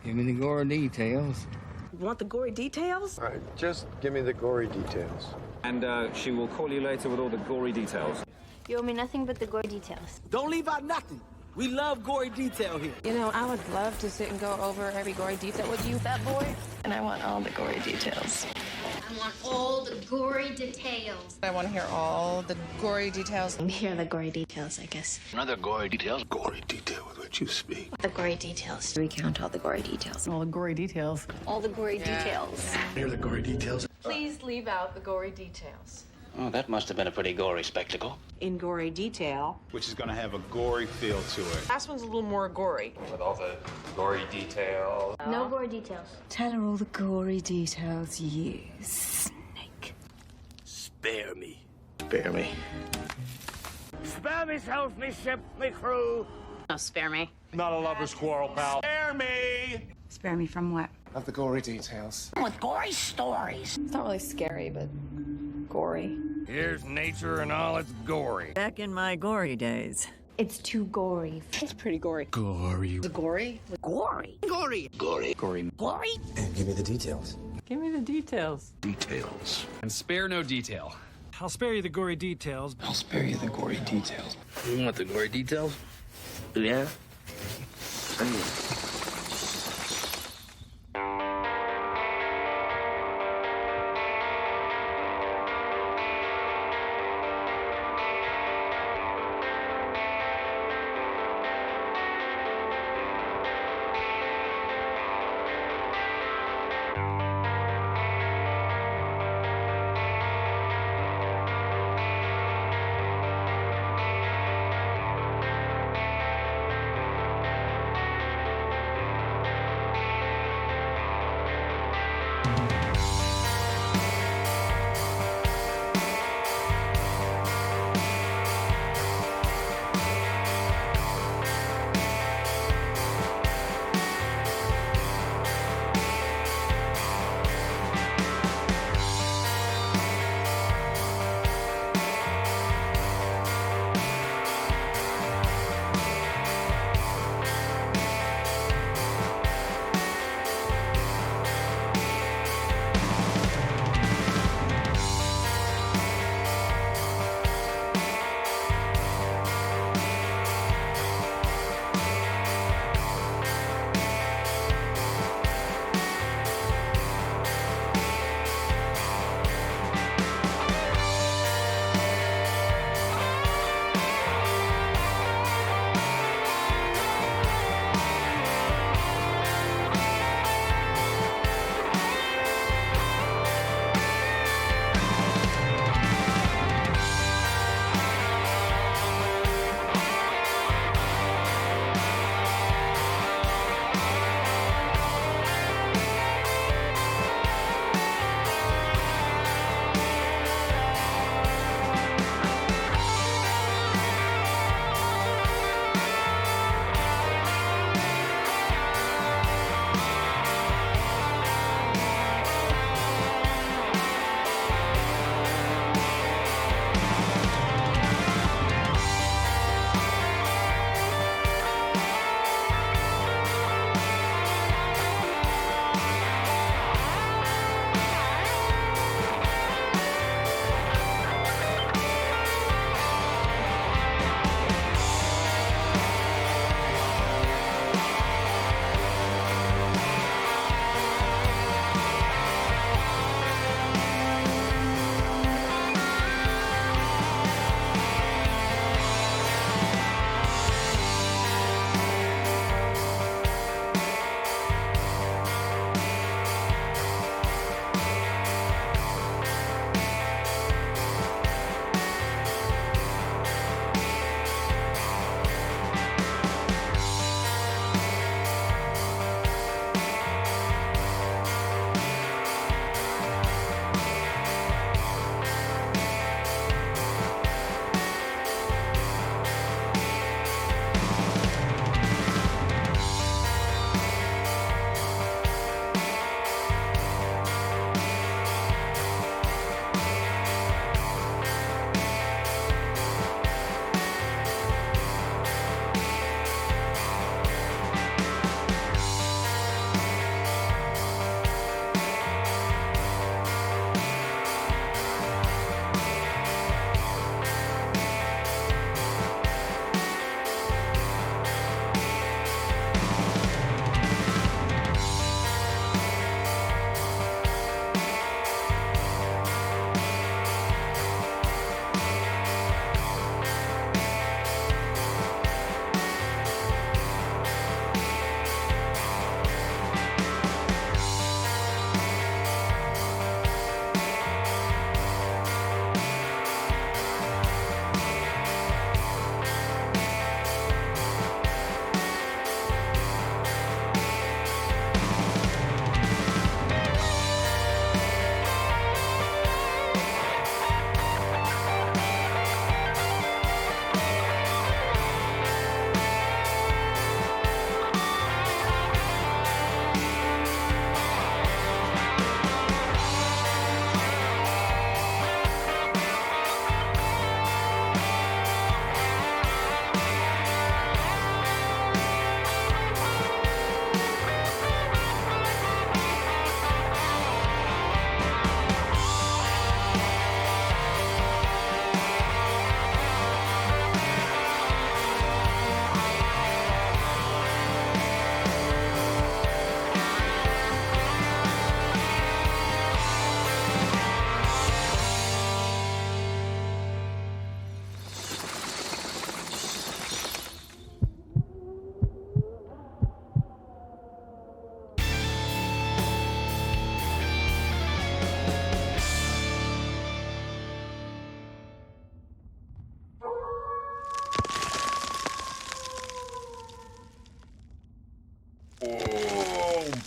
Give me the gory details. Want the gory details? All right, just give me the gory details. And she will call you later with all the gory details. You owe me nothing but the gory details. Don't leave out nothing. We love gory detail here. You know, I would love to sit and go over every gory detail with you, fat boy. And I want all the gory details. I want all the gory details. I want to hear all the gory details. Hear the gory details, I guess. Another gory details. Gory detail with which you speak. The gory details. Recount all the gory details. All the gory details. All the gory details. Hear the gory details. Please leave out the gory details. Oh, that must have been a pretty gory spectacle. In gory detail. Which is going to have a gory feel to it. Last one's a little more gory. With all the gory details. No gory details. Tell her all the gory details, you snake. Spare me. Spare me. Spare myself, me ship, me crew. No, spare me. Not a lover's quarrel, pal. Spare me! Spare me from what? Of the gory details. With gory stories. It's not really scary, but gory. Here's nature and all its gory. Back in my gory days. It's too gory. It's pretty gory. Gory. The gory? Gory. Gory. Gory. Gory. Gory. And give me the details. Give me the details. Details. And spare no detail. I'll spare you the gory details. I'll spare you the gory details. You want the gory details? Yeah?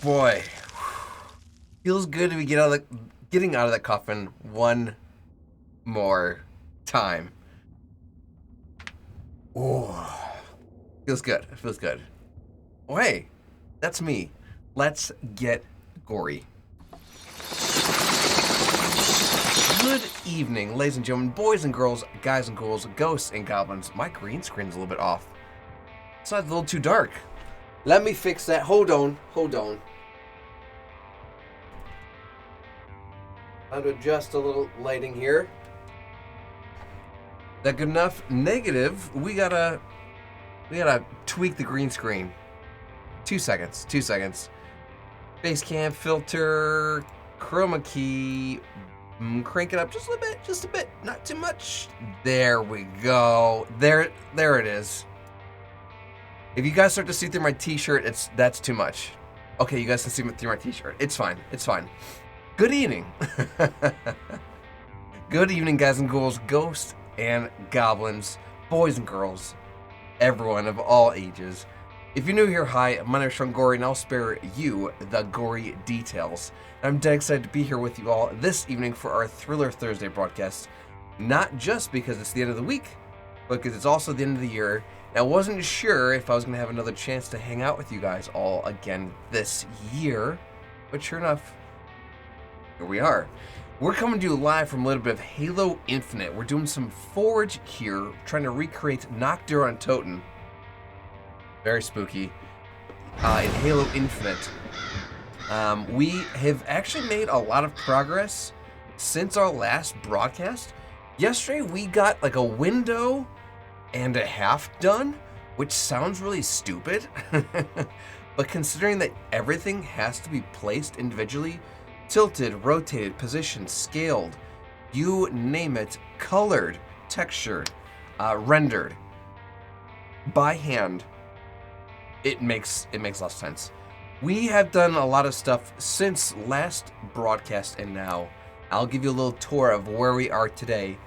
boy. Feels good to be getting out of that coffin one more time. Oh, feels good. It feels good. Oh, hey, that's me. Let's get gory. Good evening, ladies and gentlemen, boys and girls, guys and ghouls, ghosts and goblins. My green screen's a little bit off. It's a little too dark. Let me fix that. Hold on. Time to adjust a little lighting here. That good enough? Negative. We gotta tweak the green screen. 2 seconds. Base cam filter, chroma key. Crank it up just a bit, not too much. There we go. There it is. If you guys start to see through my t-shirt, that's too much. Okay, you guys can see through my t-shirt. It's fine. Good evening. Good evening, guys and ghouls, ghosts and goblins, boys and girls, everyone of all ages. If you're new here, hi, my name is Sean Gory, and I'll spare you the gory details. I'm dead excited to be here with you all this evening for our Thriller Thursday broadcast, not just because it's the end of the week, but because it's also the end of the year. And I wasn't sure if I was going to have another chance to hang out with you guys all again this year, but sure enough, here we are. We're coming to you live from a little bit of Halo Infinite. We're doing some Forge here, trying to recreate Nacht der Untoten. Very spooky. In Halo Infinite. We have actually made a lot of progress since our last broadcast. Yesterday we got like a window and a half done, which sounds really stupid. But considering that everything has to be placed individually, tilted, rotated, positioned, scaled, you name it, colored, textured, rendered by hand, it makes less sense. We have done a lot of stuff since last broadcast, and now I'll give you a little tour of where we are today.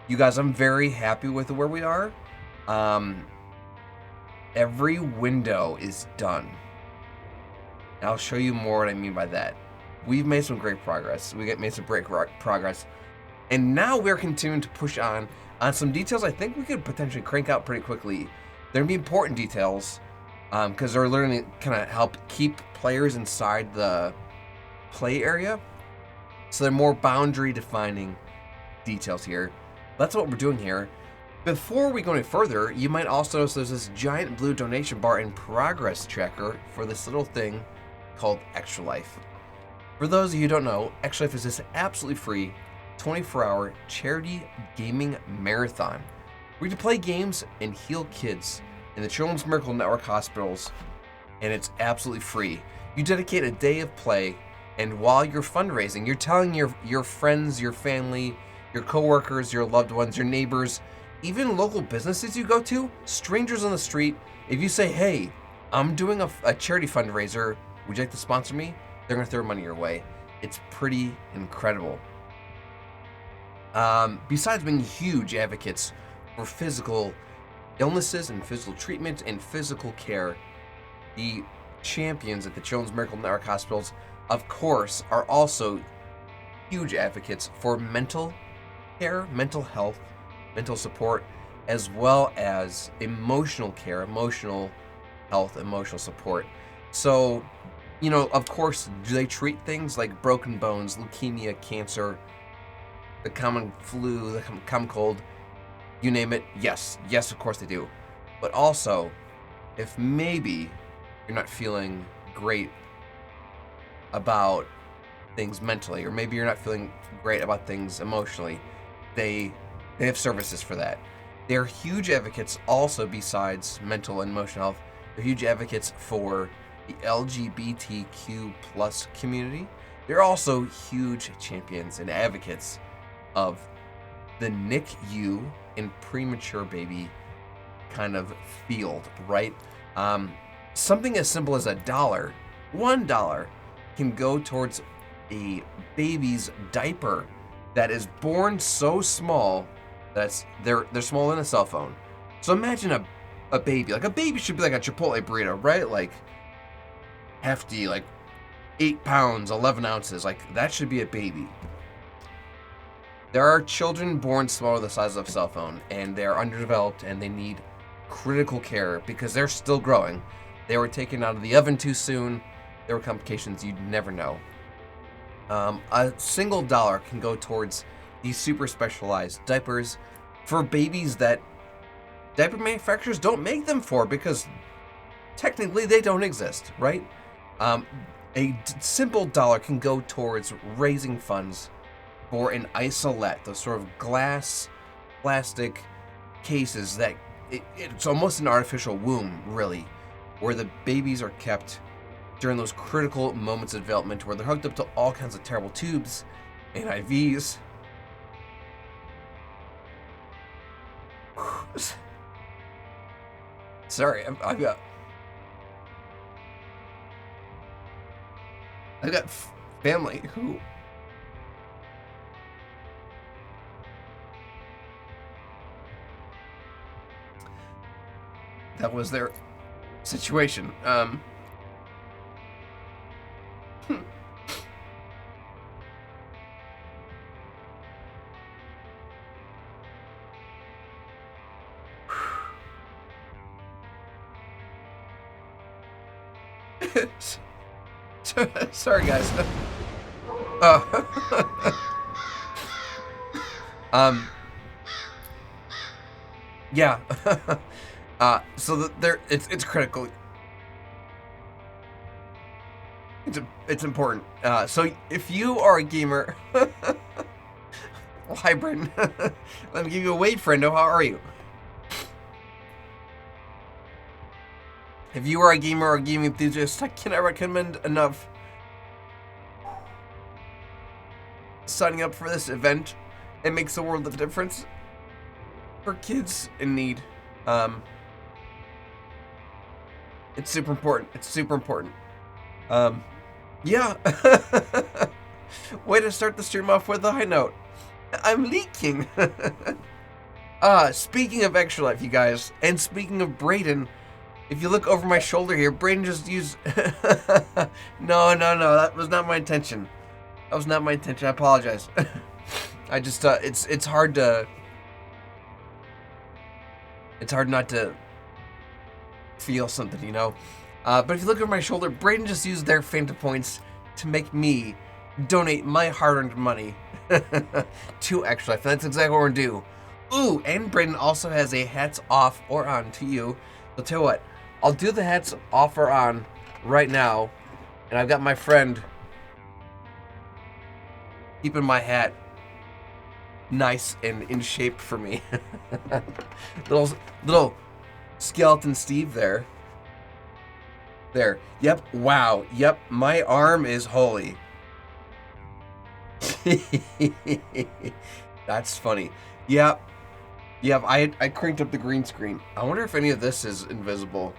You guys, I'm very happy with where we are. Every window is done. And I'll show you more what I mean by that. We've made some great progress. Made some great progress. And now we're continuing to push on some details I think we could potentially crank out pretty quickly. They're going to be important details because they're literally kind of help keep players inside the play area. So they're more boundary defining details here. That's what we're doing here. Before we go any further, you might also notice there's this giant blue donation bar and progress tracker for this little thing called Extra Life. For those of you who don't know, Extra Life is this absolutely free 24-hour charity gaming marathon where you can play games and heal kids in the Children's Miracle Network hospitals, and it's absolutely free. You dedicate a day of play, and while you're fundraising, you're telling your friends, your family, your coworkers, your loved ones, your neighbors, even local businesses you go to, strangers on the street, if you say, hey, I'm doing a charity fundraiser, would you like to sponsor me? They're going to throw money your way. It's pretty incredible. Besides being huge advocates for physical illnesses and physical treatment and physical care, the champions at the Children's Miracle Network hospitals, of course, are also huge advocates for mental care, mental health, mental support, as well as emotional care, emotional health, emotional support. So, you know, of course, do they treat things like broken bones, leukemia, cancer, the common flu, the common cold, you name it? Yes, of course they do. But also, if maybe you're not feeling great about things mentally, or maybe you're not feeling great about things emotionally, they have services for that. They're huge advocates also, besides mental and emotional health. They're huge advocates for the LGBTQ plus community. They're also huge champions and advocates of the NICU and premature baby kind of field, right? Something as simple as $1 can go towards a baby's diaper that is born so small that they're smaller than a cell phone. So imagine a baby. Like, a baby should be like a Chipotle burrito, right? Like, hefty, like 8 pounds, 11 ounces. Like, that should be a baby. There are children born smaller the size of a cell phone, and they are underdeveloped, and they need critical care because they're still growing. They were taken out of the oven too soon. There were complications you'd never know. A single dollar can go towards these super specialized diapers for babies that diaper manufacturers don't make them for because technically they don't exist, right? A simple dollar can go towards raising funds for an isolette, those sort of glass, plastic cases that it's almost an artificial womb, really, where the babies are kept during those critical moments of development where they're hooked up to all kinds of terrible tubes and IVs. Sorry, I've got family who that was their situation. Sorry, guys. Yeah. So it's critical. It's important. So if you are a gamer, well, hi, Britton. Let me give you a wave, friendo. How are you? If you are a gamer or a gaming enthusiast, I cannot recommend enough signing up for this event. It makes a world of difference for kids in need. It's super important. It's super important. Yeah. Way to start the stream off with a high note. I'm leaking. Speaking of Extra Life, you guys, and speaking of Brayden, if you look over my shoulder here, Brayden just used... No, that was not my intention. That was not my intention. I apologize. I just, it's hard to... It's hard not to feel something, you know? But if you look over my shoulder, Brayden just used their Fanta points to make me donate my hard-earned money to Extra Life. That's exactly what we're gonna do. Ooh, and Brayden also has a hats off or on to you. So tell you what, I'll do the hats off or on right now, and I've got my friend keeping my hat nice and in shape for me. little skeleton Steve there. There. Yep. Wow. Yep. My arm is holy. That's funny. Yep. Yep. I cranked up the green screen. I wonder if any of this is invisible.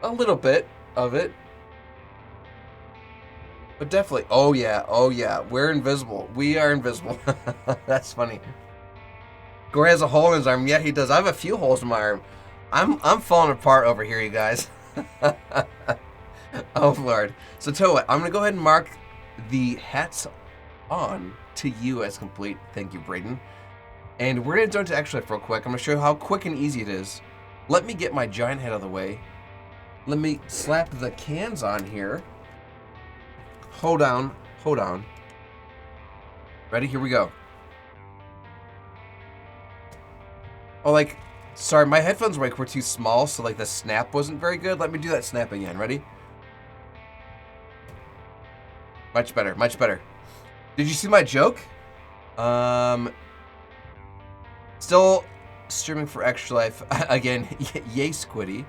A little bit of it. But definitely. Oh yeah. Oh yeah. We're invisible. We are invisible. That's funny. Gore has a hole in his arm. Yeah, he does. I have a few holes in my arm. I'm falling apart over here, you guys. Oh Lord. So tell you what, I'm gonna go ahead and mark the hats on to you as complete. Thank you, Brayden. And we're gonna do it to Extra Life real quick. I'm gonna show you how quick and easy it is. Let me get my giant head out of the way. Let me slap the cans on here. Hold on. Ready? Here we go. Oh, like, sorry, my headphones were too small, so like the snap wasn't very good. Let me do that snap again. Ready? Much better, much better. Did you see my joke? Still streaming for Extra Life. Again, yay, Squiddy.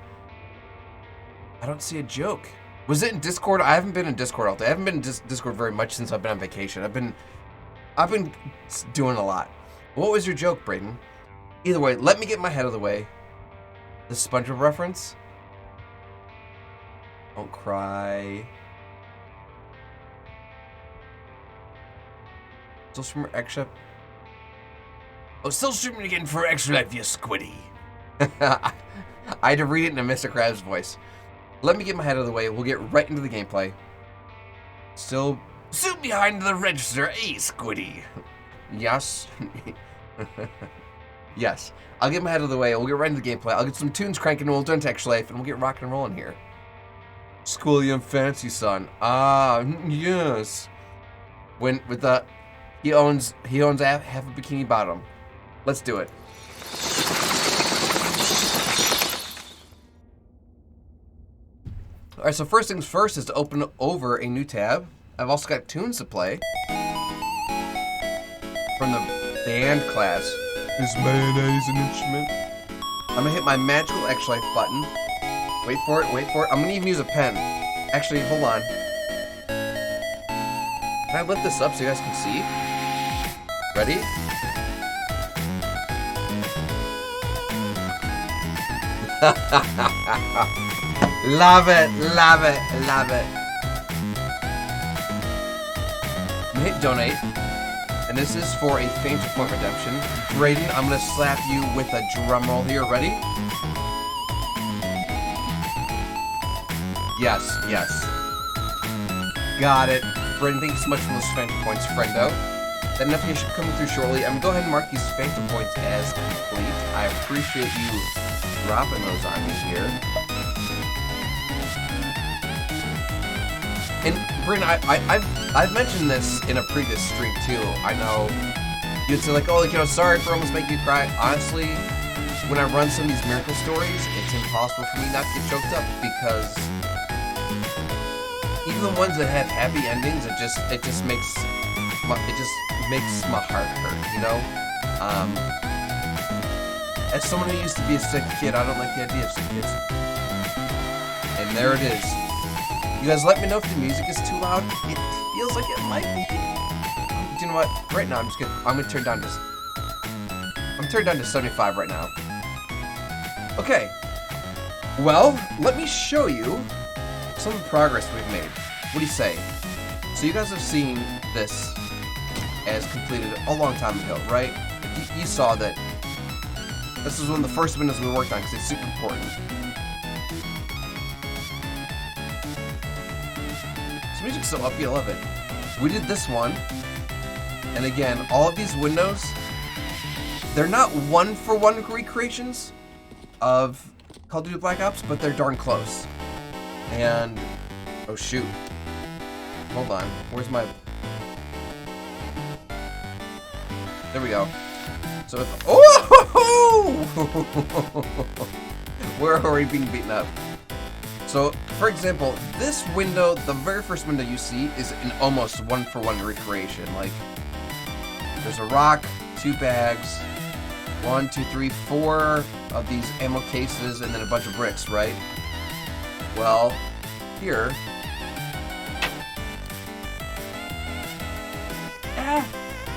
I don't see a joke. Was it in Discord? I haven't been in Discord all day. I haven't been in Discord very much since I've been on vacation. I've been doing a lot. What was your joke, Brayden? Either way, let me get my head out of the way. The SpongeBob reference? Don't cry. Still streaming Extra... Oh, still streaming again for Extra Life, you Squiddy. I had to read it in a Mr. Krabs voice. Let me get my head out of the way. We'll get right into the gameplay. Still behind the register, Squiddy. Yes. Yes. I'll get my head out of the way. We'll get right into the gameplay. I'll get some tunes cranking, and we'll turn to Extra Life, and we'll get rock and rolling here. Schooly and fancy, son. Ah, yes. When with the he owns half a bikini bottom. Let's do it. All right. So first things first is to open over a new tab. I've also got tunes to play from the band class. Is mayonnaise an instrument? I'm gonna hit my magical Extra Life button. Wait for it, wait for it. I'm gonna even use a pen. Actually, hold on. Can I lift this up so you guys can see? Ready? Love it, love it, love it. I'm gonna hit donate. And this is for a Phantom Point redemption. Brayden, I'm gonna slap you with a drum roll here. Ready? Yes, yes. Got it. Brayden, thank you so much for those Phantom Points, friendo. That notification coming through shortly. I'm gonna go ahead and mark these Phantom Points as complete. I appreciate you dropping those on me here. And Brayden, I've mentioned this in a previous stream too. I know you'd say like, oh, like, you know, sorry for almost making you cry. Honestly, when I run some of these miracle stories, it's impossible for me not to get choked up because even the ones that have happy endings, it just makes my heart hurt, you know. As someone who used to be a sick kid, I don't like the idea of sick kids. And there it is. You guys let me know if the music is too loud. It feels like it might be. You know what? Right now, I'm gonna turn down to 75 right now. Okay. Well, let me show you some of the progress we've made. What do you say? So you guys have seen this as completed a long time ago, right? You saw that this was one of the first windows we worked on because it's super important. Music's so upbeat, I love it. We did this one, and again, all of these windows, they're not one-for-one recreations of Call of Duty Black Ops, but they're darn close. And, oh shoot. Hold on, where's my... There we go. So if... Oh! We're already being beaten up. So, for example, this window, the very first window you see, is an almost one-for-one recreation. Like, there's a rock, 2 bags, 1, 2, 3, 4 of these ammo cases, and then a bunch of bricks, right? Well, here...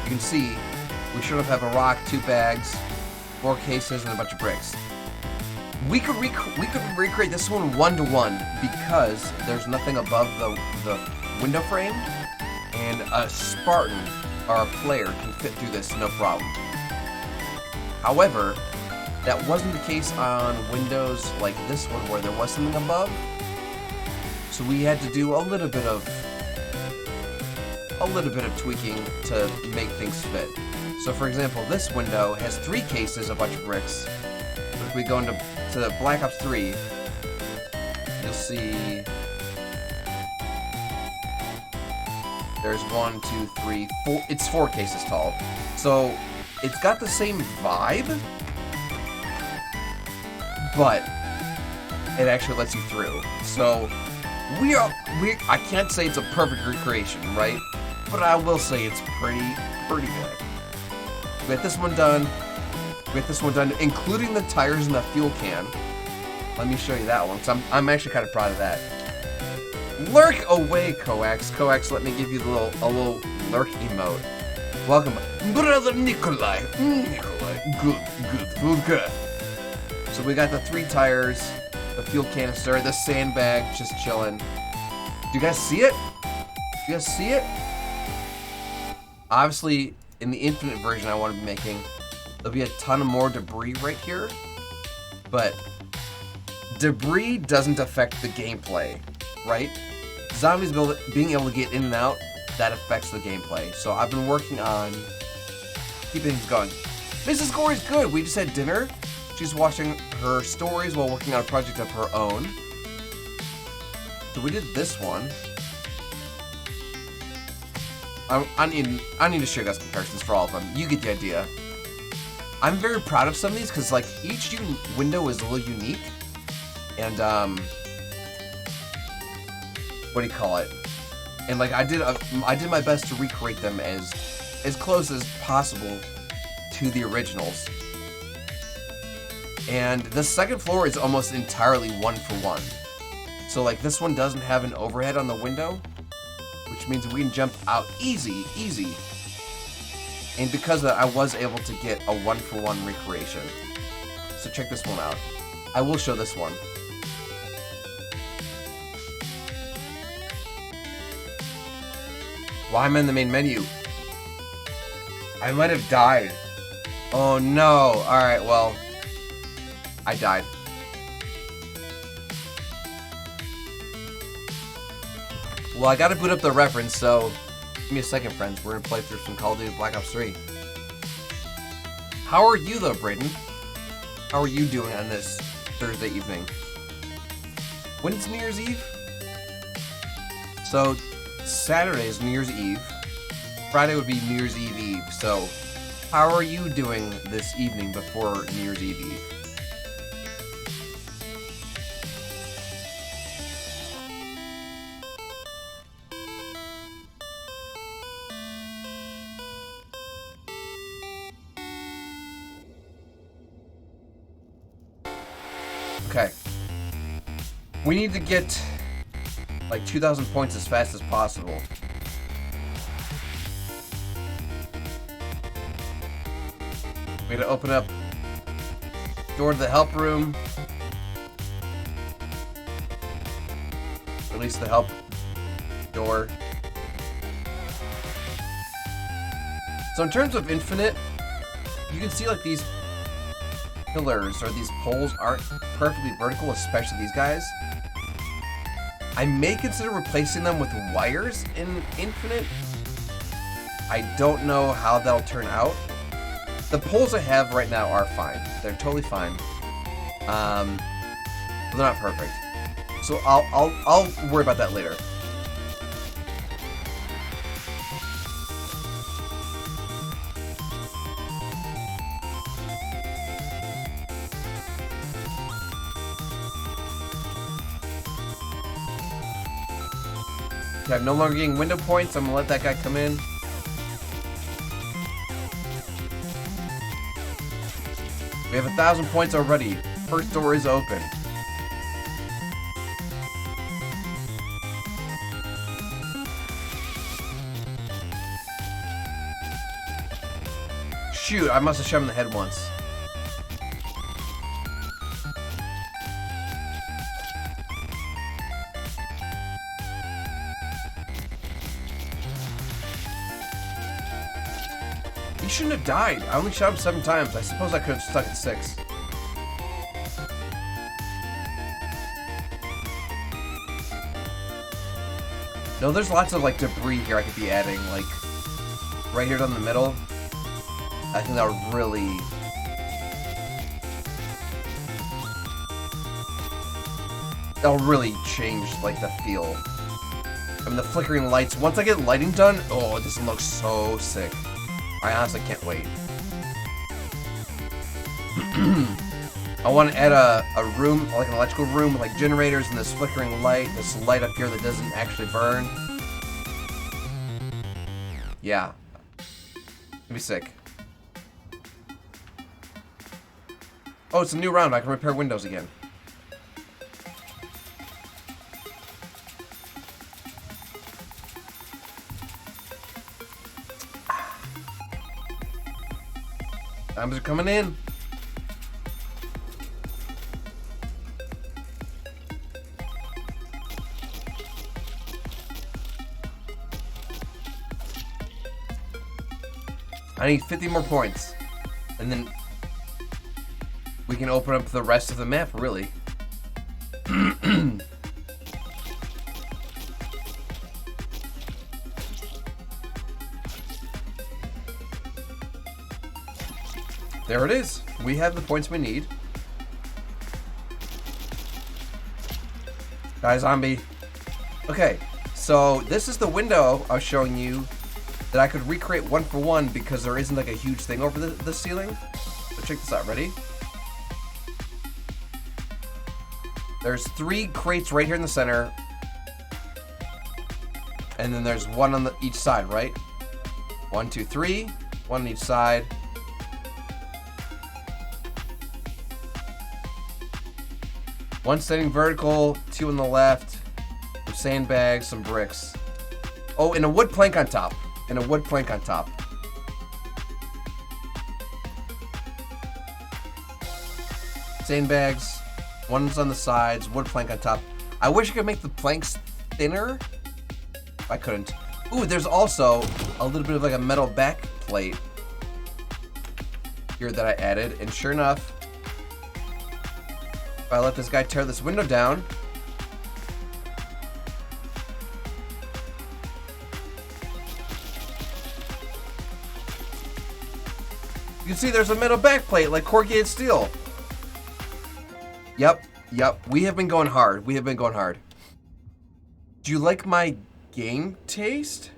You can see, we should have a rock, 2 bags, 4 cases, and a bunch of bricks. We could recreate this one 1-to-1 because there's nothing above the window frame, and a Spartan or a player can fit through this no problem. However, that wasn't the case on windows like this one where there was something above, so we had to do a little bit of tweaking to make things fit. So, for example, this window has 3 cases, a bunch of bricks. If we go into Black Ops 3, you'll see there's 1, 2, 3, 4. It's 4 cases tall. So it's got the same vibe, but it actually lets you through. So I can't say it's a perfect recreation, right? But I will say it's pretty good. We got this one done. We got this one done, including the tires and the fuel can. Let me show you that one, because I'm actually kind of proud of that. Lurk away, Coax. Coax, let me give you a little lurk emote. Welcome, Brother Nikolai. Good. So we got the 3 tires, the fuel canister, the sandbag, just chilling. Do you guys see it? Do you guys see it? Obviously, in the infinite version I want to be making, there'll be a ton of more debris right here, but debris doesn't affect the gameplay, right? zombies being able to get in and out, that affects the gameplay. So I've been working on keeping things going. Mrs. Gory's good. We just had dinner. She's watching her stories while working on a project of her own. So we did this one. I need to show you guys comparisons for all of them. You get the idea. I'm very proud of some of these because like each window is a little unique, and what do you call it? And like I did my best to recreate them as close as possible to the originals. And the second floor is almost entirely one for one. So like this one doesn't have an overhead on the window, which means we can jump out easy. And because of that, I was able to get a one-for-one recreation. So check this one out. I will show this one. Why am I in the main menu? I might have died. Oh no. Alright, well. I died. Well, I gotta boot up the reference, so give me a second, friends. We're gonna play through some Call of Duty Black Ops 3. How are you, though, Brayden? How are you doing on this Thursday evening? When's New Year's Eve? So, Saturday is New Year's Eve. Friday would be New Year's Eve. So, how are you doing this evening before New Year's Eve? Okay. We need to get like 2,000 points as fast as possible. We gotta open up door to the help room. Release the help door. So in terms of Infinite, you can see like these pillars or these poles aren't perfectly vertical, especially these guys. I may consider replacing them with wires in Infinite. I don't know how that'll turn out. The poles I have right now are fine. They're totally fine. But they're not perfect. So I'll worry about that later. Okay, I'm no longer getting window points. I'm gonna let that guy come in. We have 1,000 points already. First door is open. Shoot, I must have shot him in the head once. He shouldn't have died. I only shot him 7 times. I suppose I could have stuck at 6. No, there's lots of like debris here I could be adding, like right here down the middle. I think that would really change like the feel. I mean, the flickering lights. Once I get lighting done, oh, this looks so sick. I honestly can't wait. I want to add a room, like an electrical room with like generators and this flickering light, this light up here that doesn't actually burn. Yeah. It'd be sick. Oh, it's a new round. I can repair windows again. Times are coming in. I need 50 more points. And then we can open up the rest of the map, really. There it is. We have the points we need. Die, zombie. Okay, so this is the window I was showing you that I could recreate one for one because there isn't like a huge thing over the ceiling. So check this out. Ready? There's 3 crates right here in the center. And then there's one on each side, right? 1, 2, 3. One on each side. One standing vertical, 2 on the left. Some sandbags, some bricks. Oh, and a wood plank on top. And a wood plank on top. Sandbags. One's on the sides, wood plank on top. I wish I could make the planks thinner. I couldn't. Ooh, there's also a little bit of like a metal back plate here that I added. And sure enough, if I let this guy tear this window down, you can see there's a metal back plate like corrugated steel. Yep. We have been going hard. Do you like my game taste?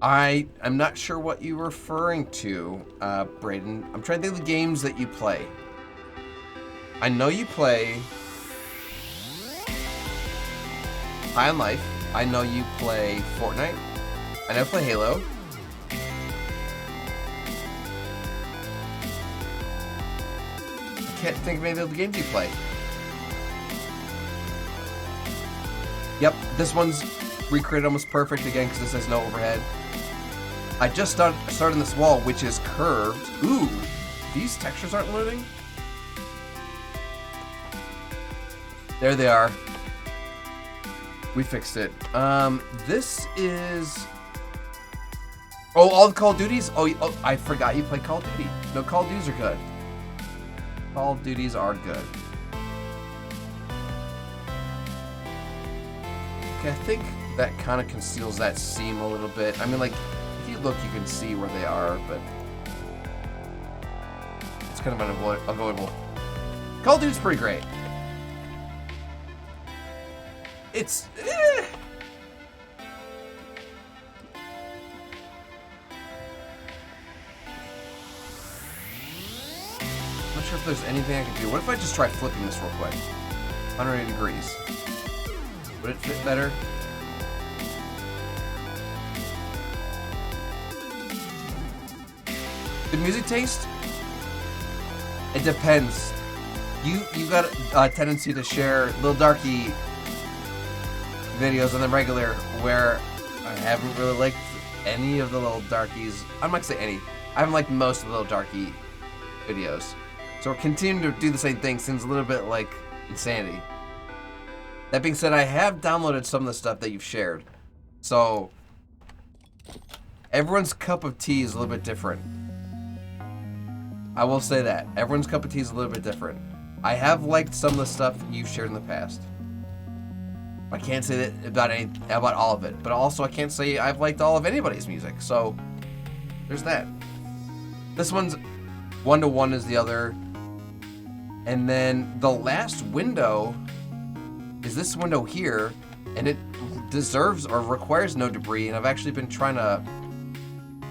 I'm not sure what you're referring to, Brayden. I'm trying to think of the games that you play. I know you play High on Life. I know you play Fortnite. I know you play Halo. I can't think of any of the games you play. Yep, this one's recreated almost perfect again because this has no overhead. I just started this wall, which is curved. Ooh, these textures aren't loading. There they are. We fixed it. This is... Oh, all the Call of Duties? Oh, I forgot you play Call of Duty. No, Call of Duties are good. Call of Duties are good. Okay, I think that kind of conceals that seam a little bit. I mean, like, if you look, you can see where they are, but it's kind of unavoidable. Call of Duty's pretty great. It's... I'm not sure if there's anything I can do. What if I just try flipping this real quick? 180 degrees. Would it fit better? Good music taste? It depends. You got a tendency to share Lil Darky videos on the regular where I haven't really liked any of the Lil Darkies. I'm not gonna say any. I haven't liked most of the Lil Darky videos. So we're continuing to do the same thing. Seems a little bit like insanity. That being said, I have downloaded some of the stuff that you've shared. So everyone's cup of tea is a little bit different. I will say that. Everyone's cup of tea is a little bit different. I have liked some of the stuff you've shared in the past. I can't say that about all of it. But also I can't say I've liked all of anybody's music. So there's that. This one's 1-to-1 is the other. And then the last window is this window here, and it deserves or requires no debris, and I've actually been trying to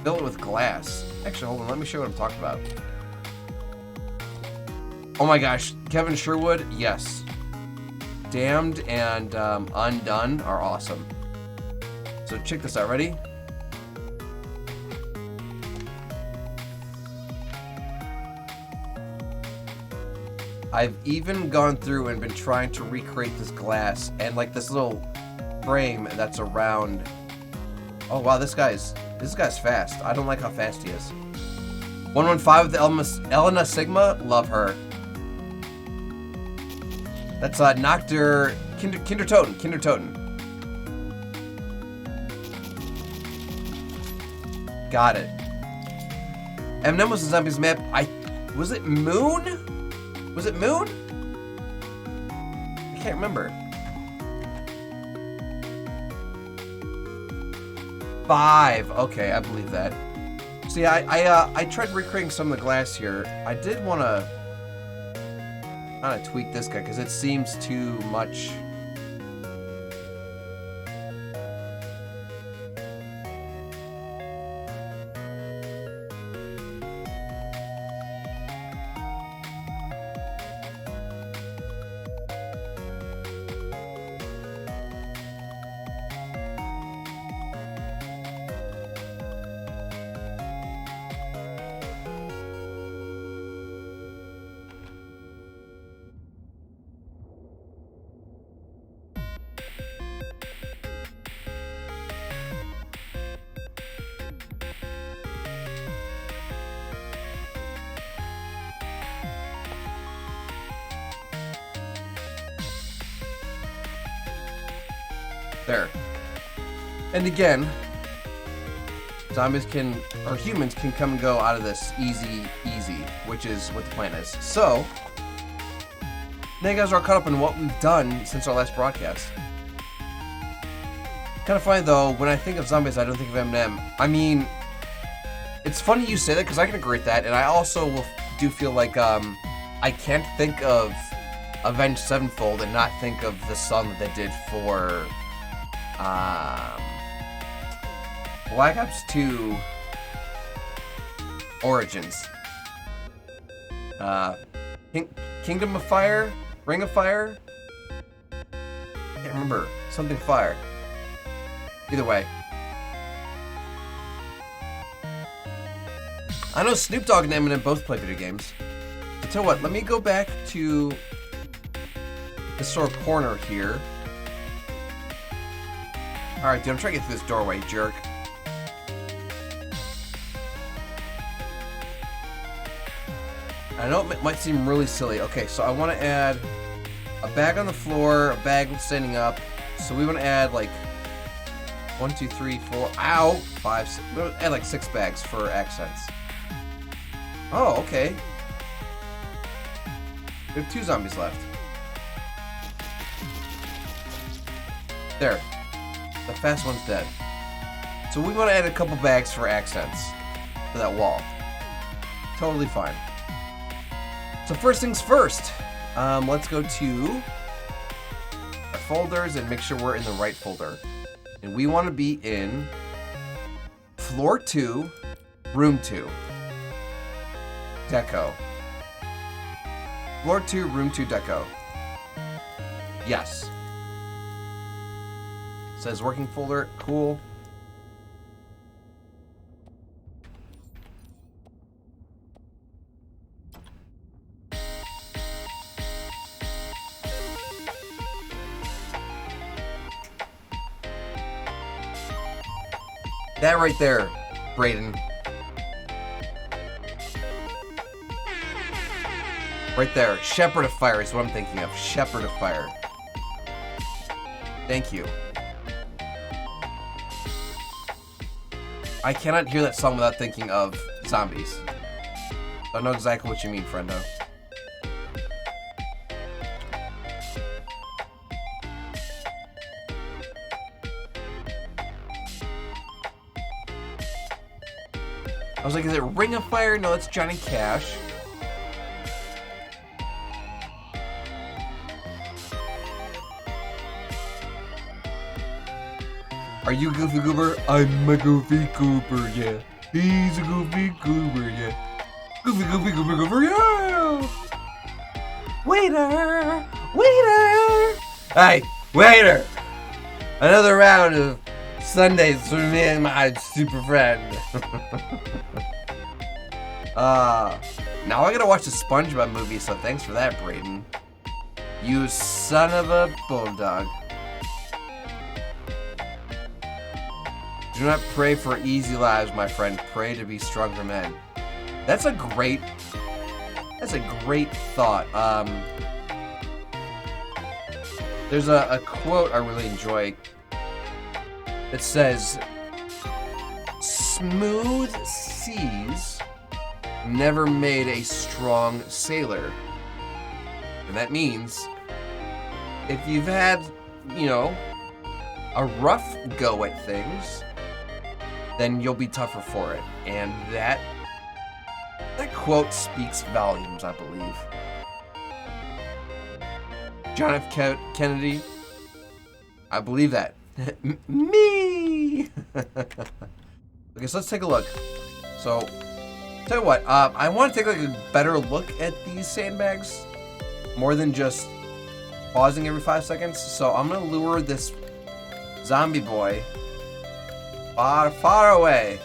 fill it with glass. Actually, hold on, let me show you what I'm talking about. Oh my gosh, Kevin Sherwood, yes. Damned and Undone are awesome. So check this out, ready? I've even gone through and been trying to recreate this glass and like this little frame that's around. Oh wow, this guy's fast. I don't like how fast he is. 115 with the Elena Sigma, love her. That's Nacht der Untoten. Got it. Eminem was the zombies map. Was it Moon? Was it Moon? I can't remember. 5. Okay, I believe that. See, I tried recreating some of the glass here. I did want to kind of tweak this guy because it seems too much. There. And again, zombies can, or humans can come and go out of this easy, which is what the plan is. So, now you guys are caught up in what we've done since our last broadcast. Kind of funny though, when I think of zombies, I don't think of Eminem. I mean, it's funny you say that because I can agree with that, and I also do feel like I can't think of Avenged Sevenfold and not think of the song that they did for Black Ops 2 Origins. Kingdom of Fire? Ring of Fire? Can't remember. Something Fire. Either way. I know Snoop Dogg and Eminem both play video games. So tell you what, let me go back to this sort of corner here. Alright, dude, I'm trying to get through this doorway, jerk. I know it might seem really silly. Okay, so I want to add a bag on the floor, a bag standing up. So we want to add like 1, 2, 3, 4, ow, 5, 6, we want to add like 6 bags for accents. Oh, okay. We have 2 zombies left. There. The fast one's dead. So we want to add a couple bags for accents to that wall. Totally fine. So first things first. Let's go to our folders and make sure we're in the right folder. And we want to be in floor 2, room 2. Deco. Floor 2, room 2, deco. Yes. Says working folder, cool. That right there, Brayden. Right there, Shepherd of Fire is what I'm thinking of. Shepherd of Fire. Thank you. I cannot hear that song without thinking of zombies. I know exactly what you mean, friendo. I was like, is it Ring of Fire? No, that's Johnny Cash. Are you Goofy Goober? I'm a Goofy Goober, yeah. He's a Goofy Goober, yeah. Goofy Goober, Goober, yeah! Waiter! Waiter! Hey, waiter! Another round of Sundays for me and my super friend. Now I gotta watch the SpongeBob movie, so thanks for that, Brayden. You son of a bulldog. Do not pray for easy lives, my friend. Pray to be stronger men. That's a great thought. There's a quote I really enjoy. It says, "Smooth seas never made a strong sailor." And that means if you've had, a rough go at things, then you'll be tougher for it. And that quote speaks volumes, I believe. John F. Kennedy, I believe that. Me! Okay, so let's take a look. So, tell you what, I want to take like a better look at these sandbags, more than just pausing every 5 seconds. So I'm gonna lure this zombie boy far, far away.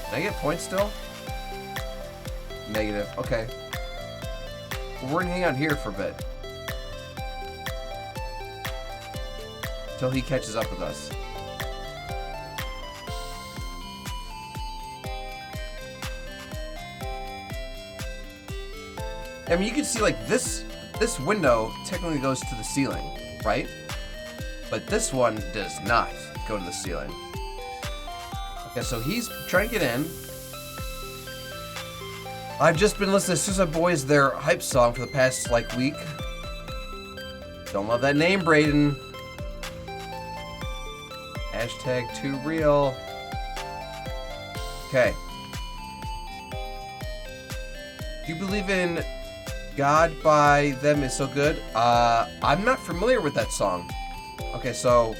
Can I get points still? Negative. Okay. Well, we're gonna hang out here for a bit until he catches up with us. I mean, you can see like this window technically goes to the ceiling, right? But this one does not go to the ceiling. Okay, so he's trying to get in. I've just been listening to Suicide Boys, their hype song for the past like week. Don't love that name, Brayden. Hashtag too real. Okay. Do you believe in God by Them Is So Good? I'm not familiar with that song. Okay, so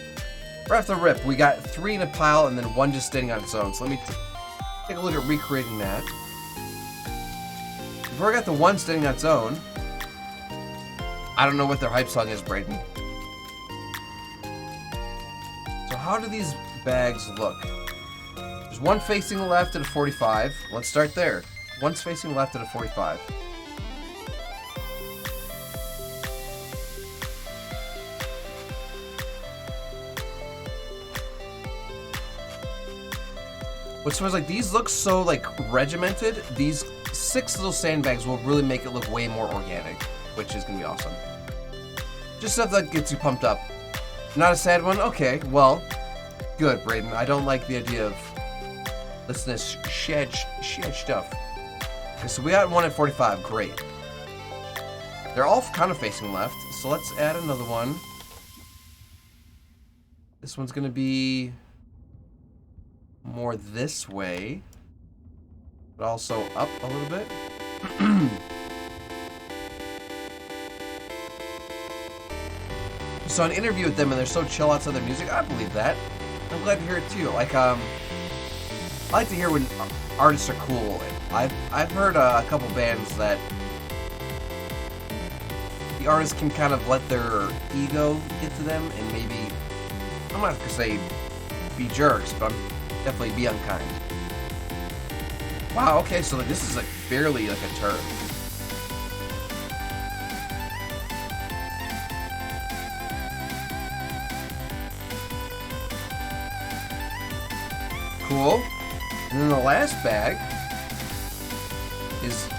right off the rip, we got 3 in a pile and then 1 just standing on its own. So let me take a look at recreating that. We've already got the 1 standing on its own. I don't know what their hype song is, Brayden. So how do these bags look? There's 1 facing left at a 45. Let's start there. 1's facing left at a 45. Which was like, these look so like regimented. These 6 little sandbags will really make it look way more organic, which is gonna be awesome. Just stuff that gets you pumped up. Not a sad one? Okay, well, good, Brayden. I don't like the idea of listening to shed stuff. Okay, so we got 1 at 45, great. They're all kind of facing left, so let's add another one. This one's gonna be more this way, but also up a little bit. So an interview with them and they're so chill outside their music, I believe that. I'm glad to hear it too. Like, I like to hear when artists are cool. I've heard a couple bands that the artists can kind of let their ego get to them and maybe, I'm not gonna say be jerks, but definitely be unkind. Wow, okay, so this is like barely like a turn. Cool. And then the last bag is,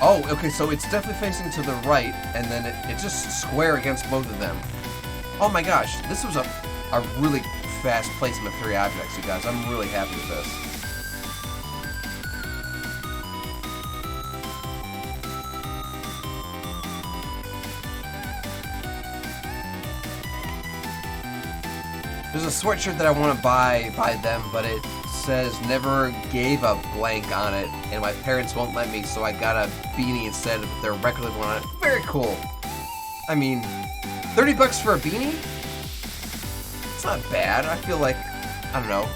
oh, okay, so it's definitely facing to the right, and then it's just square against both of them. Oh my gosh, this was a really fast placement of 3 objects, you guys. I'm really happy with this. There's a sweatshirt that I want to buy by them, but it says never gave a blank on it, and my parents won't let me, so I got a beanie instead of their record label on it. Very cool. I mean, 30 bucks for a beanie? It's not bad. I feel like, I don't know,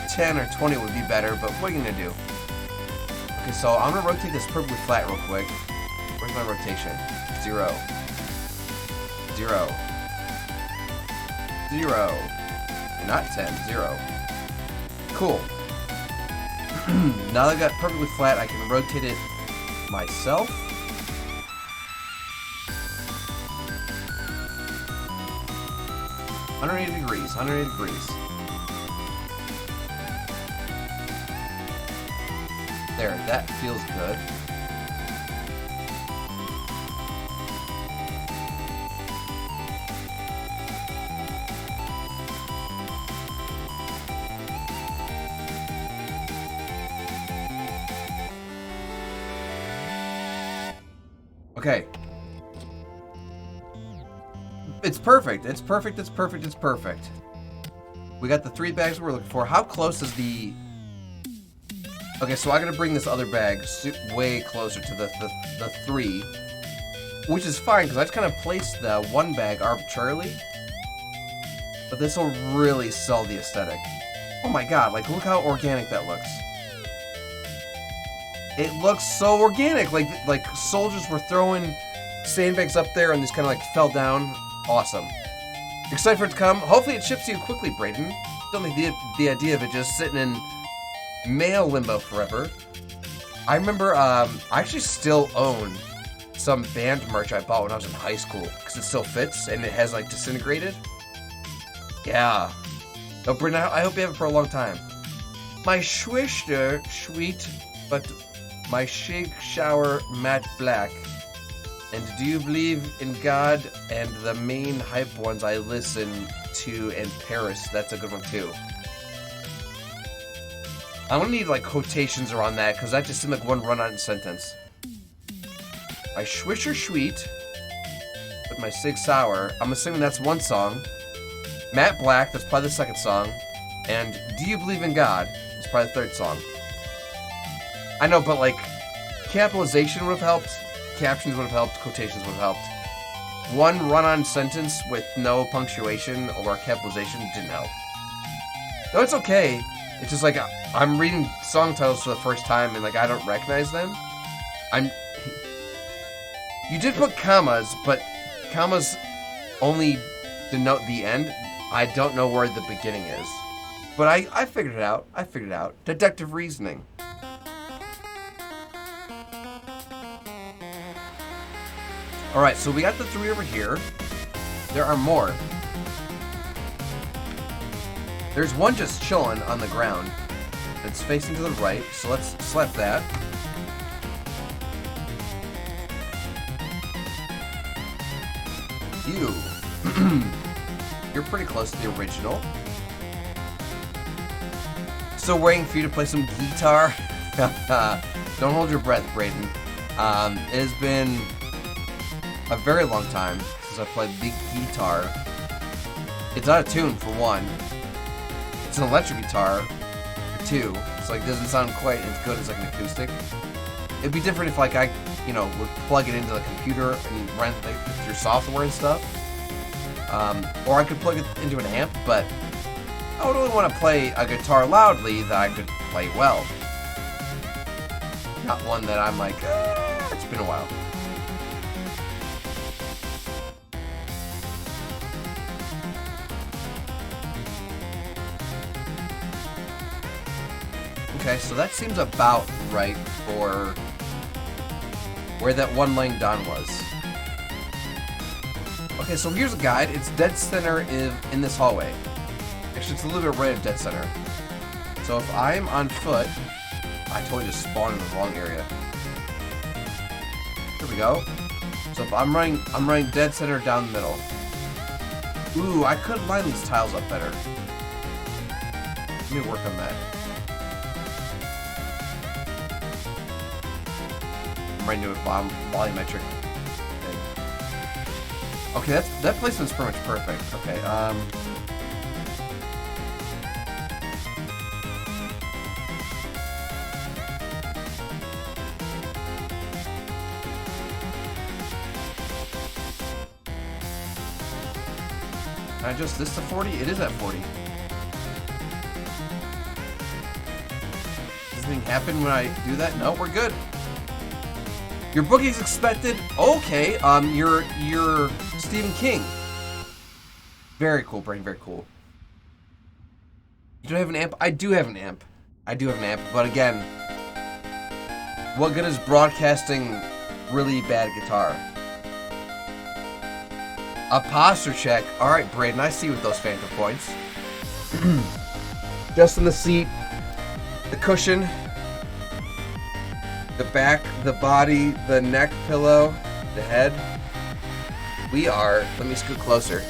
10 or 20 would be better, but what are you gonna do? Okay, so I'm gonna rotate this perfectly flat real quick. Where's my rotation? 0. 0. 0. Not 10, 0. Cool. Now that I got perfectly flat, I can rotate it myself. $180 degrees, 180 degrees. There, that feels good. Okay. it's perfect. It's perfect. It's perfect. It's perfect. We got the 3 bags we're looking for. How close is the... Okay, so I gotta bring this other bag way closer to the 3. Which is fine, because I just kind of placed the 1 bag arbitrarily. But this will really sell the aesthetic. Oh my god, like, look how organic that looks. It looks so organic. Like soldiers were throwing sandbags up there and this kind of like fell down. Awesome. Excited for it to come. Hopefully it ships to you quickly, Brayden. Don't like the idea of it just sitting in mail limbo forever. I remember, I actually still own some band merch I bought when I was in high school because it still fits and it has like disintegrated. Yeah. Oh, Brayden, I hope you have it for a long time. My Schwister, sweet, but my shake shower matte black. And do you believe in God and the main hype ones I listen to in Paris? That's a good one too. I'm gonna need like quotations around that because that just seemed like one run-on sentence. My Schwisher Sweet, but my Sig Sour. I'm assuming that's one song. Matte Black, that's probably the second song. And Do You Believe in God? It's probably the third song. I know, but like, capitalization would have helped, captions would have helped, quotations would have helped. One run-on sentence with no punctuation or capitalization didn't help. No, it's okay. It's just like, I'm reading song titles for the first time and like, I don't recognize them. You did put commas, but commas only denote the end. I don't know where the beginning is. But I figured it out. I figured it out. Deductive reasoning. Alright, so we got the 3 over here. There are more. There's one just chilling on the ground. It's facing to the right, so let's select that. You. You're pretty close to the original. Still waiting for you to play some guitar. Don't hold your breath, Brayden. It has been a very long time since I played the guitar. It's out of tune, for one. It's an electric guitar, for 2. So like, it doesn't sound quite as good as like an acoustic. It'd be different if like I, would plug it into the computer and run like through software and stuff. Or I could plug it into an amp, but I would only want to play a guitar loudly that I could play well. Not one that I'm like, it's been a while. Okay, so that seems about right for where that one laying down was. Okay, so here's a guide. It's dead center in this hallway. Actually, it's a little bit right of dead center. So if I'm on foot, I totally just spawned in the wrong area. Here we go. So if I'm running dead center down the middle. Ooh, I could line these tiles up better. Let me work on that. I'm running to a volumetric. Okay, that placement's pretty much perfect. Okay, can I adjust this to 40? It is at 40. Does anything happen when I do that? No, we're good. Your booking's expected. Okay, you're Stephen King. Very cool, Brain. Very cool. You don't have an amp? I do have an amp. But again, what good is broadcasting really bad guitar? A posture check. All right, Braden, I see with those phantom points. Just in the seat, the cushion, the back, the body, the neck pillow, the head. Let me scoot closer.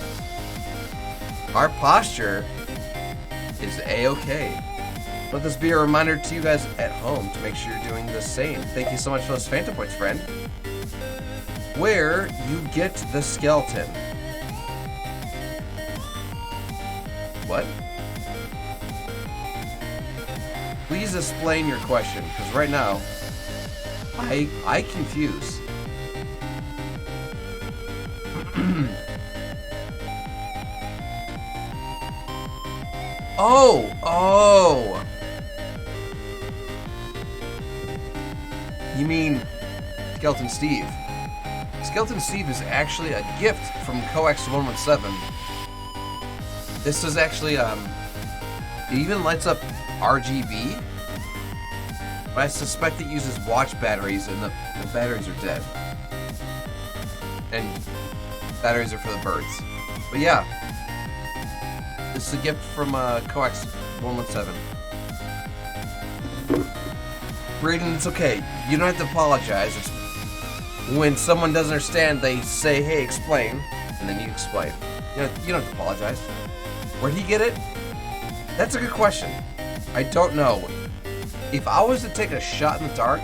Our posture is A-okay. Let this be a reminder to you guys at home to make sure you're doing the same. Thank you so much for those phantom points, friend. Where you get the skeleton. What? Please explain your question, because right now, I confuse. Oh! You mean Skeleton Steve? Skeleton Steve is actually a gift from Coax 117. This is actually, it even lights up RGB, but I suspect it uses watch batteries, and the batteries are dead. And batteries are for the birds. But yeah, this is a gift from Coax 117. Braden, it's okay. You don't have to apologize. It's when someone doesn't understand, they say, hey, explain, and then you explain. You don't have to apologize. Where'd he get it? That's a good question. I don't know. If I was to take a shot in the dark,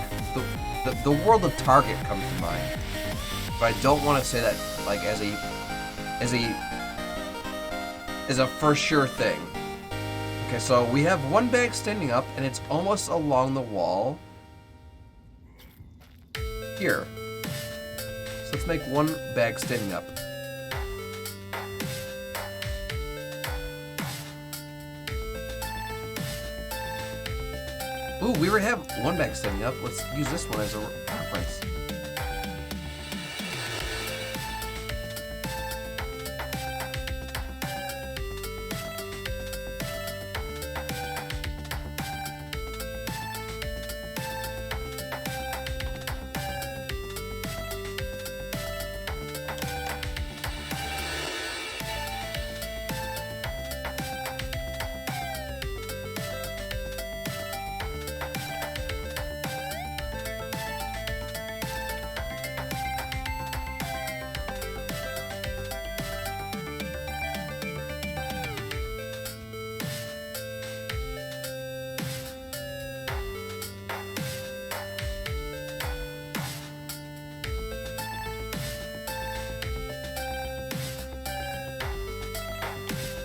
the world of Target comes to mind. But I don't want to say that like as a for sure thing. Okay, so we have one bag standing up, and it's almost along the wall here. So let's make one bag standing up. Ooh, we already have one bag standing up. Let's use this one as a reference.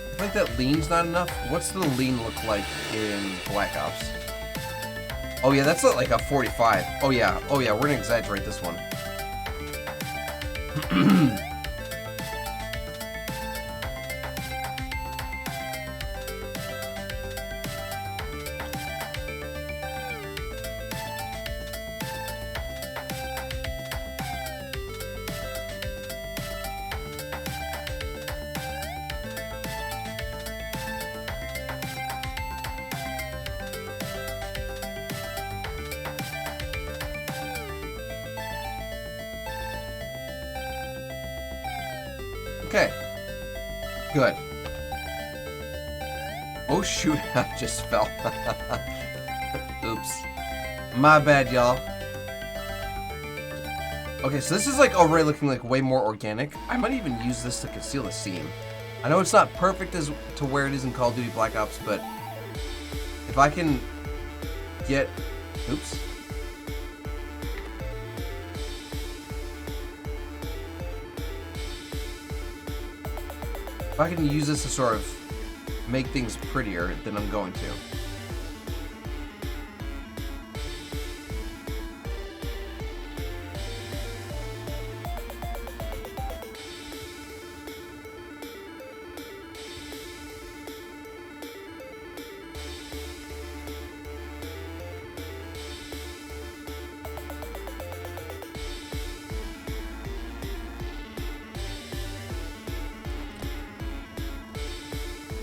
I think that lean's not enough. What's the lean look like in Black Ops? Oh yeah, that's like a 45. Oh yeah, we're gonna exaggerate this one. Okay. Good. Oh shoot, I just fell. Oops. My bad, y'all. Okay, so this is like already looking like way more organic. I might even use this to conceal the seam. I know it's not perfect as to where it is in Call of Duty Black Ops, but if I can get... Oops. If I can use this to sort of make things prettier, then I'm going to.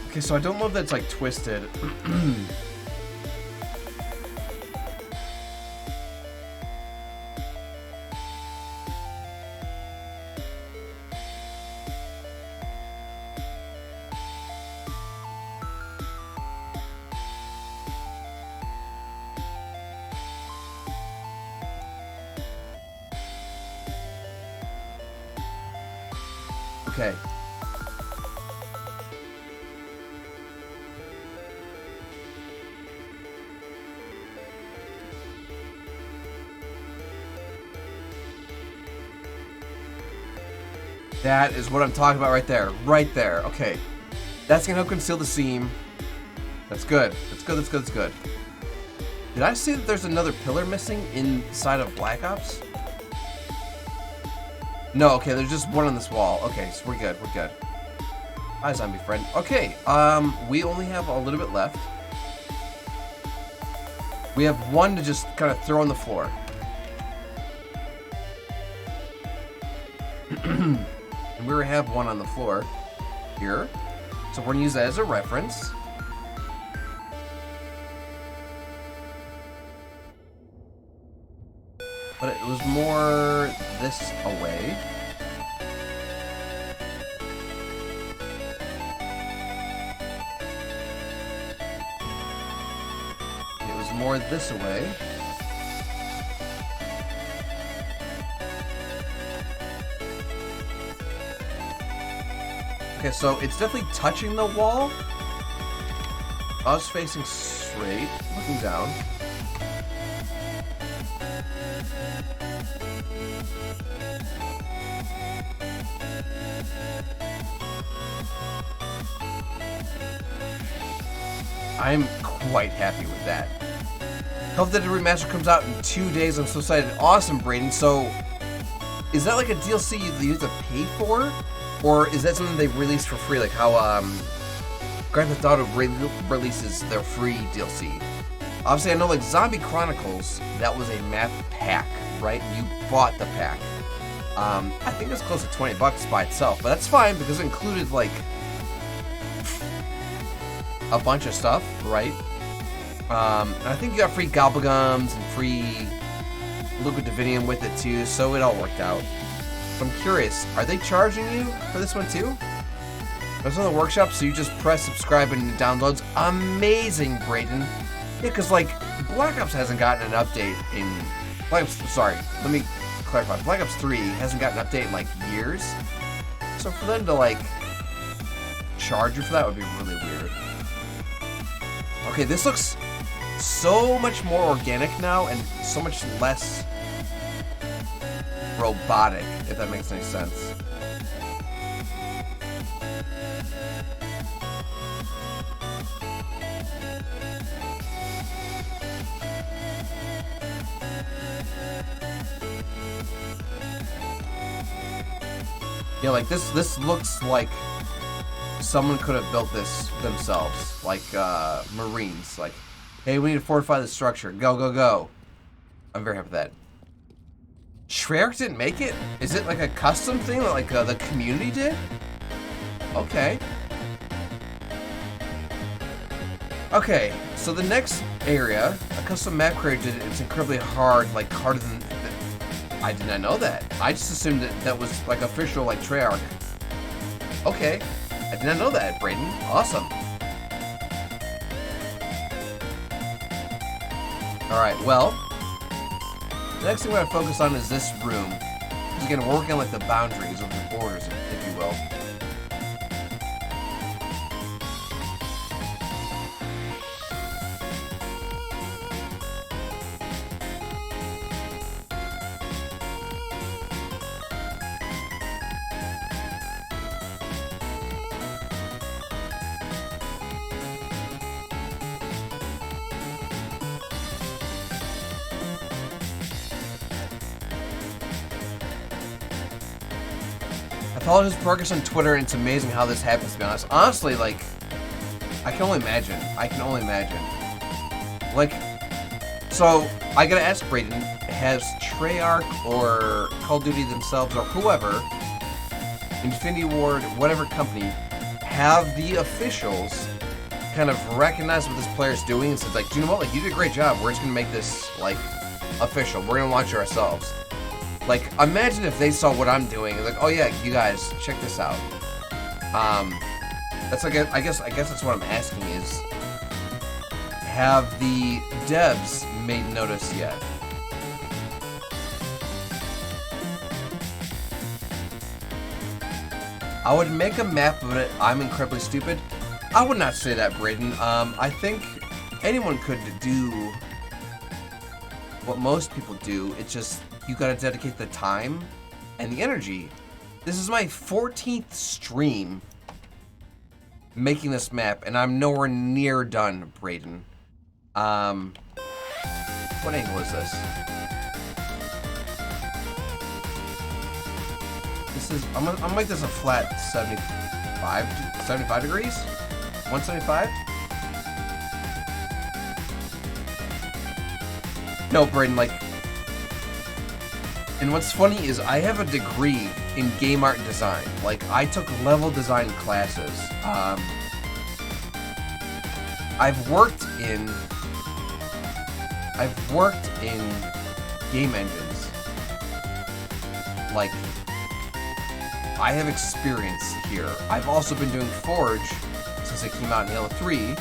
Okay, so I don't know if that's like twisted. Okay. That is what I'm talking about right there. Right there. Okay. That's gonna help conceal the seam. That's good. That's good, that's good, that's good. Did I see that there's another pillar missing inside of Black Ops? No, okay, there's just one on this wall. Okay, so we're good, we're good. Hi, zombie friend. Okay, we only have a little bit left. We have one to just kind of throw on the floor. And we already have one on the floor here. So we're gonna use that as a reference. But it was more this away. It was more this away. Okay, so it's definitely touching the wall. I was facing straight, looking down. I'm quite happy with that. Hope that the remaster comes out in 2 days. I'm so excited. Awesome, Braden. So, is that like a DLC you have to pay for? Or is that something they've released for free? Like how Grand Theft Auto releases their free DLC. Obviously, I know like Zombie Chronicles, that was a map pack, right? You bought the pack. I think it's close to $20 by itself, but that's fine because it included like a bunch of stuff, right? And I think you got free Gobblegums and free Liquid Divinium with it too, so it all worked out. So I'm curious, are they charging you for this one too? There's another workshop, so you just press subscribe and it downloads. Amazing, Brayden. Yeah, because like Black Ops hasn't gotten an update in sorry, let me clarify. Black Ops 3 hasn't gotten an update in like years. So for them to like charge you for that would be really weird. Okay, this looks so much more organic now and so much less robotic, if that makes any sense. Yeah, like this looks like someone could have built this themselves, like Marines. Like, hey, we need to fortify the structure. Go, go, go. I'm very happy with that. Treyarch didn't make it? Is it like a custom thing that like the community did? Okay. Okay, so the next area, a custom map creator did it. It's incredibly hard, like harder than... I did not know that. I just assumed that that was like official, like Treyarch. Okay, I did not know that, Brayden. Awesome. Alright, well, the next thing we're going to focus on is this room. Because again, we're working on like the boundaries or the borders, if you will. I follow his progress on Twitter, and it's amazing how this happens, to be honest. Honestly, like, I can only imagine. I can only imagine. Like, so, I gotta ask Brayden, has Treyarch or Call of Duty themselves, or whoever, Infinity Ward, whatever company, have the officials kind of recognize what this player's doing and said, like, you know what, like, you did a great job. We're just gonna make this, like, official. We're gonna launch it ourselves. Like, imagine if they saw what I'm doing, like, oh yeah, you guys, check this out. That's like, I guess that's what I'm asking is, have the devs made notice yet? I would make a map of it. I'm incredibly stupid. I would not say that, Brayden. I think anyone could do what most people do. It's just, you gotta dedicate the time and the energy. This is my 14th stream making this map, and I'm nowhere near done, Brayden. What angle is this? This is, I'm gonna make this a flat 75 degrees? 175? No, Brayden, like, and what's funny is I have a degree in game art and design. Like, I took level design classes. I've worked in game engines. Like, I have experience here. I've also been doing Forge since it came out in Halo 3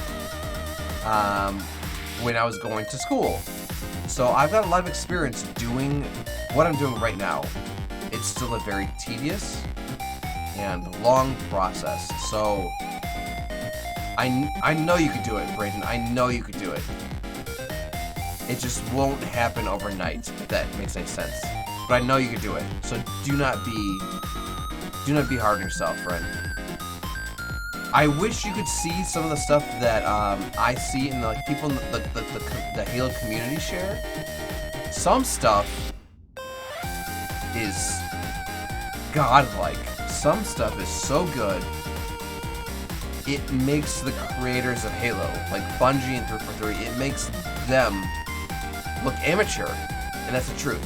when I was going to school. So I've got a lot of experience doing what I'm doing right now. It's still a very tedious and long process. So I know you could do it, Brayden. I know you could do it. It just won't happen overnight, if that makes any sense. But I know you could do it. So do not be hard on yourself, friend. I wish you could see some of the stuff that I see in the people in the Halo community share. Some stuff is godlike. Some stuff is so good, it makes the creators of Halo, like Bungie and 343, it makes them look amateur, and that's the truth.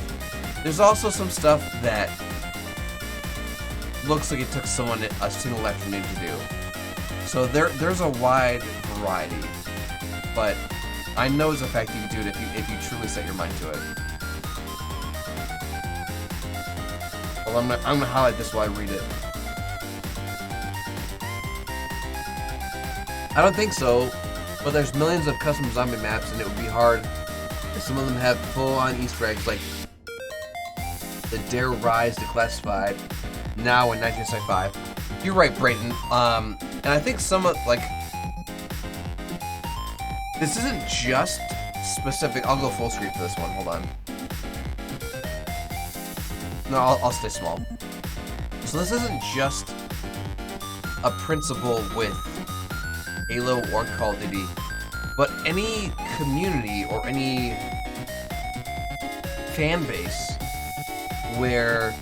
There's also some stuff that looks like it took someone a single afternoon to do. So there's a wide variety, but I know as a fact you can do it if you truly set your mind to it. Well, I'm gonna highlight this while I read it. I don't think so, but there's millions of custom zombie maps, and it would be hard if some of them have full-on Easter eggs like the Dare Rise Declassified now in 1975. You're right, Brayden. And I think some of, like, this isn't just specific. I'll go full screen for this one. Hold on. No, I'll stay small. So this isn't just a principle with Halo or Call of Duty, but any community or any fan base where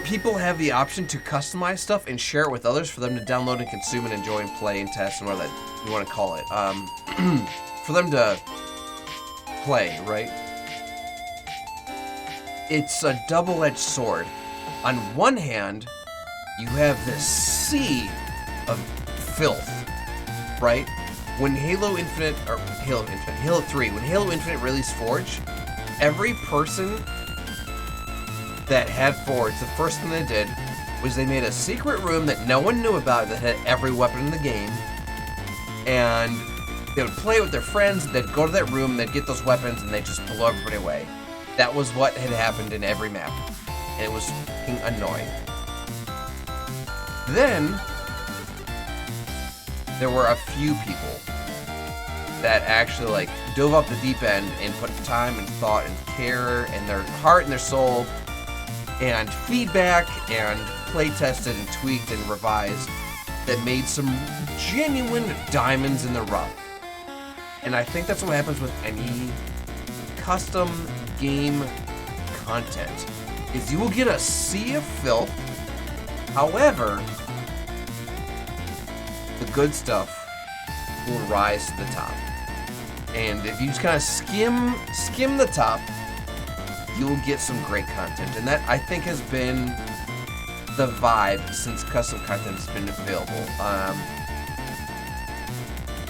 people have the option to customize stuff and share it with others for them to download and consume and enjoy and play and test and whatever that you want to call it. For them to play, right? It's a double-edged sword. On one hand, you have this sea of filth, right? When Halo 3, when Halo Infinite released Forge, every person that had Forge, the first thing they did was they made a secret room that no one knew about that had every weapon in the game, and they would play with their friends, they'd go to that room, they'd get those weapons, and they'd just blow everybody away. That was what had happened in every map, and it was fucking annoying. Then, there were a few people that actually, like, dove up the deep end and put time and thought and care and their heart and their soul and feedback and play tested and tweaked and revised that made some genuine diamonds in the rough. And I think that's what happens with any custom game content, is you will get a sea of filth. However, the good stuff will rise to the top. And if you just kind of skim the top, you will get some great content. And that, I think, has been the vibe since custom content has been available.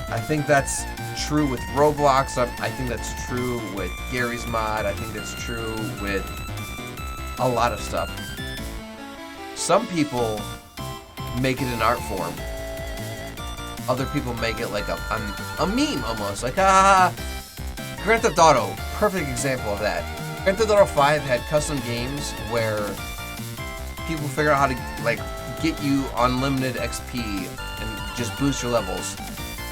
I think that's true with Roblox. I think that's true with Gary's Mod. I think that's true with a lot of stuff. Some people make it an art form. Other people make it like a meme almost. Like, Grand Theft Auto, perfect example of that. Grand Theft Auto 5 had custom games where people figure out how to, like, get you unlimited XP and just boost your levels.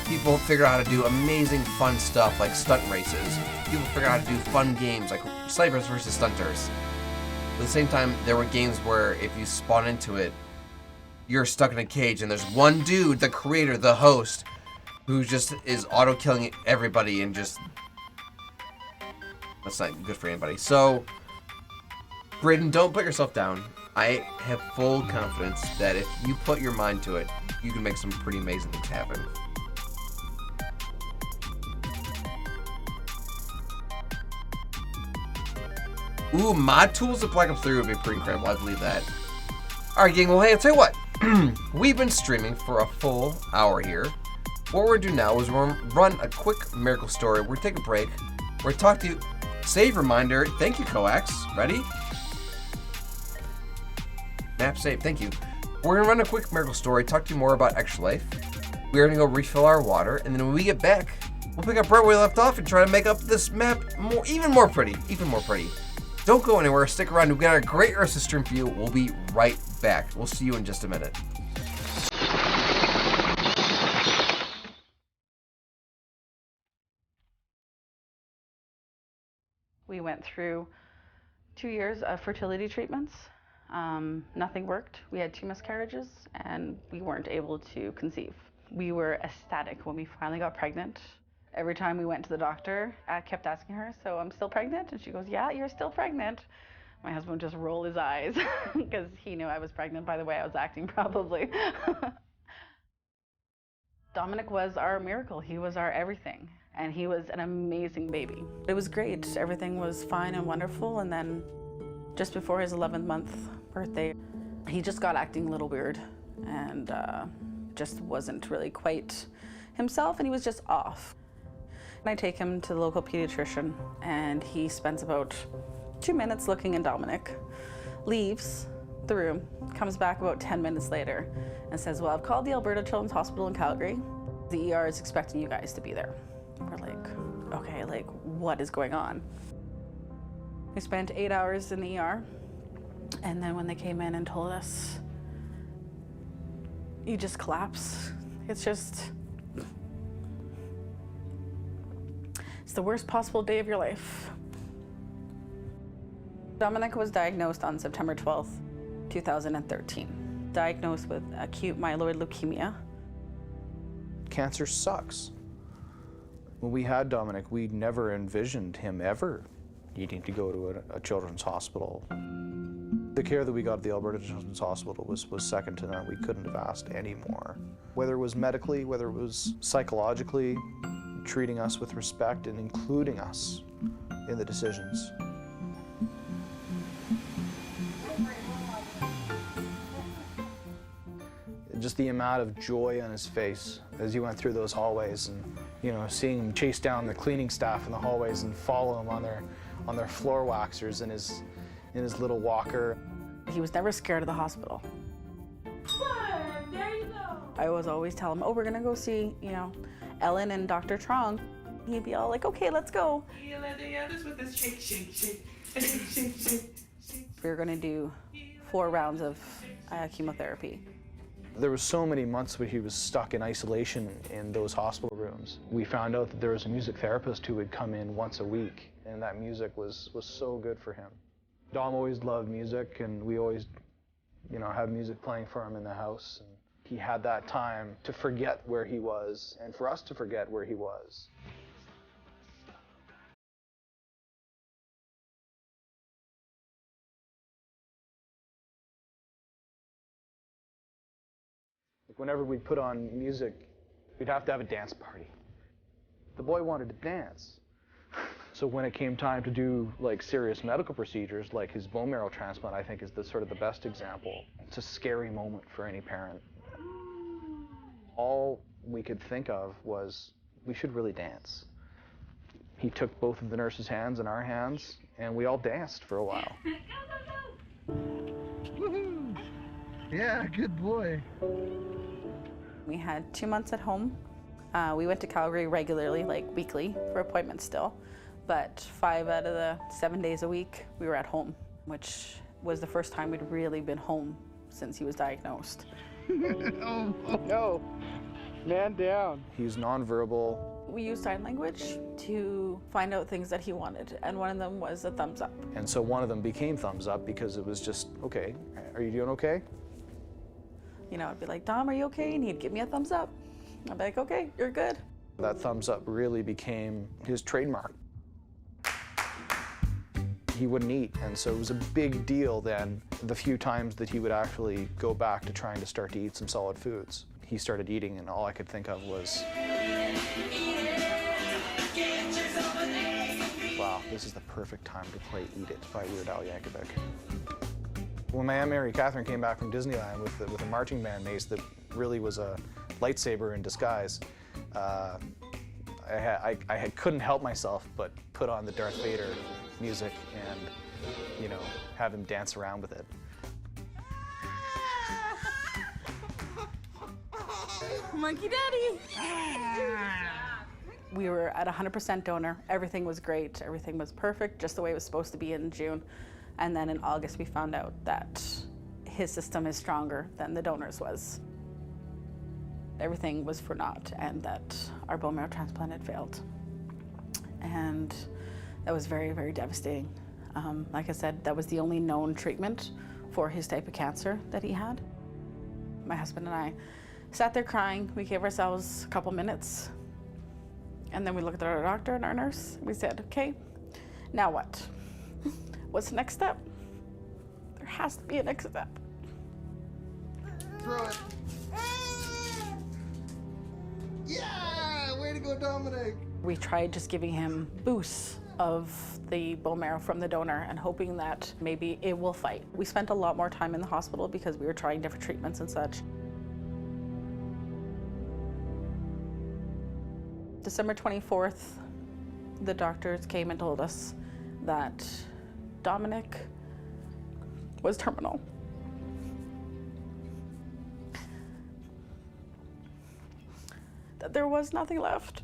People figure out how to do amazing fun stuff like stunt races. People figure out how to do fun games like snipers versus stunters. At the same time, there were games where if you spawn into it, you're stuck in a cage and there's one dude, the creator, the host, who just is auto-killing everybody and just... That's not good for anybody. So, Braden, don't put yourself down. I have full confidence that if you put your mind to it, you can make some pretty amazing things happen. Ooh, mod tools of Black Ops 3 would be pretty incredible. I believe that. Alright, gang. Well, hey, I'll tell you what. We've been streaming for a full hour here. What we're going to do now is we're going to run a quick miracle story. We're going to take a break. We're going to talk to you. Save reminder. Thank you, Coax. Ready? Map save. Thank you. We're going to run a quick miracle story, talk to you more about Extra Life. We're going to go refill our water, and then when we get back, we'll pick up right where we left off and try to make up this map even more pretty. Don't go anywhere. Stick around. We've got a great Ursa stream for you. We'll be right back. We'll see you in just a minute. We went through 2 years of fertility treatments. Nothing worked. We had 2 miscarriages and we weren't able to conceive. We were ecstatic when we finally got pregnant. Every time we went to the doctor, I kept asking her, so I'm still pregnant? And she goes, yeah, you're still pregnant. My husband would just roll his eyes because he knew I was pregnant by the way I was acting, probably. Dominic was our miracle. He was our everything. And he was an amazing baby. It was great. Everything was fine and wonderful. And then just before his 11th month birthday, he just got acting a little weird and just wasn't really quite himself, and he was just off. I take him to the local pediatrician, and he spends about 2 minutes looking at Dominic, leaves the room, comes back about 10 minutes later, and says, well, I've called the Alberta Children's Hospital in Calgary. The ER is expecting you guys to be there. We're like, okay, like, what is going on? We spent 8 hours in the ER, and then when they came in and told us, you just collapse. It's the worst possible day of your life. Dominic was diagnosed on September 12th, 2013. Diagnosed with acute myeloid leukemia. Cancer sucks. When we had Dominic, we never envisioned him ever needing to go to a children's hospital. The care that we got at the Alberta Children's Hospital was second to none. We couldn't have asked any more. Whether it was medically, whether it was psychologically, treating us with respect and including us in the decisions. Just the amount of joy on his face as he went through those hallways, and seeing him chase down the cleaning staff in the hallways and follow him on their floor waxers in his little walker. He was never scared of the hospital. There you go. I was always tell him, oh, we're gonna go see, Ellen and Dr. Trong. He'd be all like, okay, let's go. We were gonna do 4 rounds of chemotherapy. There were so many months where he was stuck in isolation in those hospital rooms. We found out that there was a music therapist who would come in once a week, and that music was so good for him. Dom always loved music, and we always, have music playing for him in the house. And he had that time to forget where he was, and for us to forget where he was. Whenever we'd put on music, we'd have to have a dance party. The boy wanted to dance. So when it came time to do serious medical procedures, like his bone marrow transplant, I think is the best example. It's a scary moment for any parent. All we could think of was, we should really dance. He took both of the nurse's hands in our hands, and we all danced for a while. Woohoo! Yeah, good boy. We had 2 months at home. We went to Calgary regularly, weekly, for appointments still. But 5 out of the 7 days a week, we were at home, which was the first time we'd really been home since he was diagnosed. Oh no, man down. He was nonverbal. We used sign language to find out things that he wanted, and one of them was a thumbs up. And so one of them became thumbs up because it was just, okay, are you doing okay? You know, I'd be like, Dom, are you okay? And he'd give me a thumbs up. I'd be like, okay, you're good. That thumbs up really became his trademark. He wouldn't eat, and so it was a big deal then, the few times that he would actually go back to trying to start to eat some solid foods. He started eating, and all I could think of was, wow, this is the perfect time to play Eat It by Weird Al Yankovic. When my Aunt Mary Catherine came back from Disneyland with a marching band mace that really was a lightsaber in disguise, I couldn't help myself but put on the Darth Vader music and, you know, have him dance around with it. Monkey Daddy! We were at 100% donor. Everything was great. Everything was perfect, just the way it was supposed to be in June. And then in August, we found out that his system is stronger than the donor's was. Everything was for naught, and that our bone marrow transplant had failed. And that was very, very devastating. Like I said, that was the only known treatment for his type of cancer that he had. My husband and I sat there crying. We gave ourselves a couple minutes, and then we looked at our doctor and our nurse. We said, okay, now what? What's the next step? There has to be a next step. Throw it. Yeah! Way to go, Dominic! We tried just giving him boosts of the bone marrow from the donor and hoping that maybe it will fight. We spent a lot more time in the hospital because we were trying different treatments and such. December 24th, the doctors came and told us that Dominic was terminal. That there was nothing left.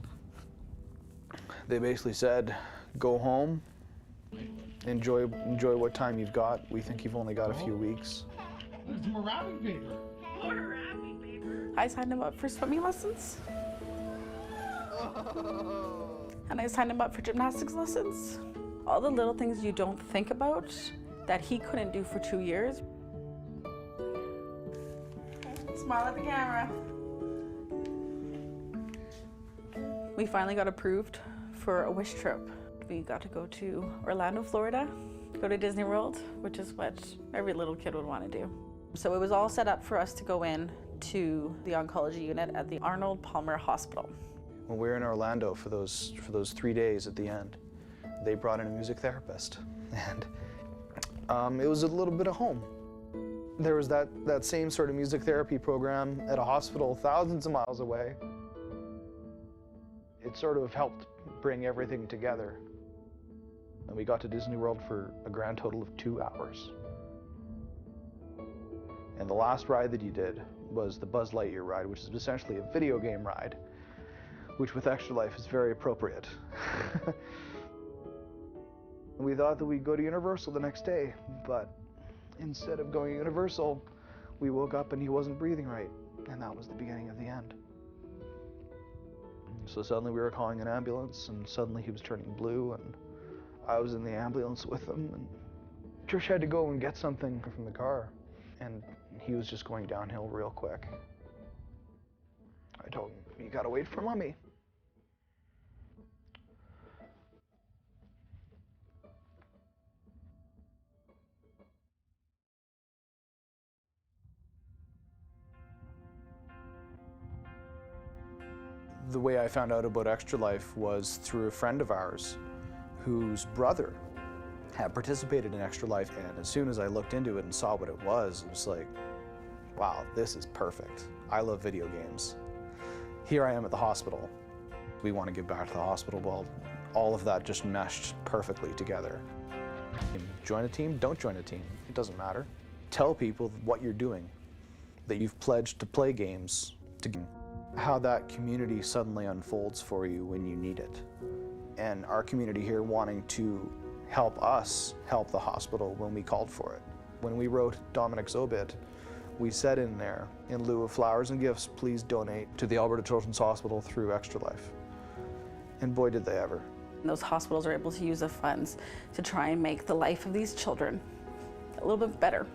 They basically said, go home, enjoy what time you've got. We think you've only got a few weeks. There's more wrapping paper. More wrapping paper. I signed him up for swimming lessons. And I signed him up for gymnastics lessons. All the little things you don't think about that he couldn't do for 2 years. Smile at the camera. We finally got approved for a wish trip. We got to go to Orlando, Florida, go to Disney World, which is what every little kid would want to do. So it was all set up for us to go in to the oncology unit at the Arnold Palmer Hospital. When we were in Orlando for those 3 days at the end, they brought in a music therapist, and it was a little bit of home. There was that same sort of music therapy program at a hospital thousands of miles away. It sort of helped bring everything together. And we got to Disney World for a grand total of 2 hours. And the last ride that he did was the Buzz Lightyear ride, which is essentially a video game ride, which with Extra Life is very appropriate. We thought that we'd go to Universal the next day, but instead of going to Universal, we woke up and he wasn't breathing right, and that was the beginning of the end. So suddenly we were calling an ambulance, and suddenly he was turning blue, and I was in the ambulance with him, and Trish had to go and get something from the car, and he was just going downhill real quick. I told him, you gotta wait for Mommy. The way I found out about Extra Life was through a friend of ours whose brother had participated in Extra Life, and as soon as I looked into it and saw what it was like, wow, this is perfect. I love video games. Here I am at the hospital. We want to give back to the hospital. Well, all of that just meshed perfectly together. Join a team, don't join a team, it doesn't matter. Tell people what you're doing, that you've pledged to play games, how that community suddenly unfolds for you when you need it. And our community here wanting to help us help the hospital when we called for it. When we wrote Dominic's obit, we said in there, in lieu of flowers and gifts, please donate to the Alberta Children's Hospital through Extra Life. And boy, did they ever. And those hospitals are able to use the funds to try and make the life of these children a little bit better.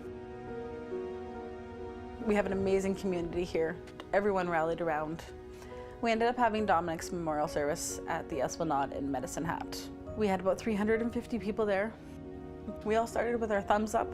We have an amazing community here. Everyone rallied around. We ended up having Dominic's memorial service at the Esplanade in Medicine Hat. We had about 350 people there. We all started with our thumbs up.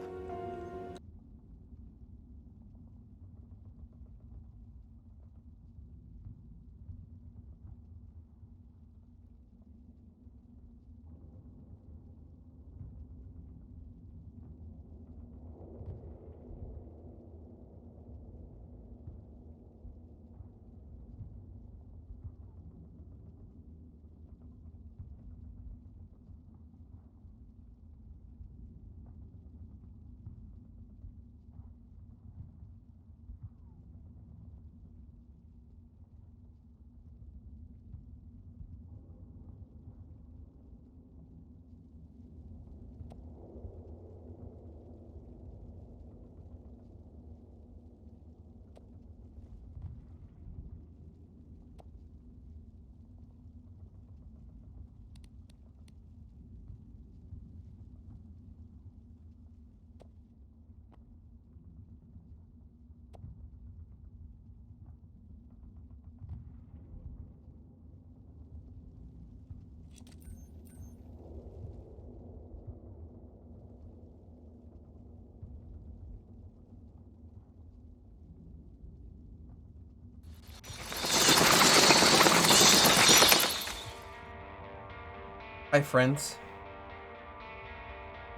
Hi friends.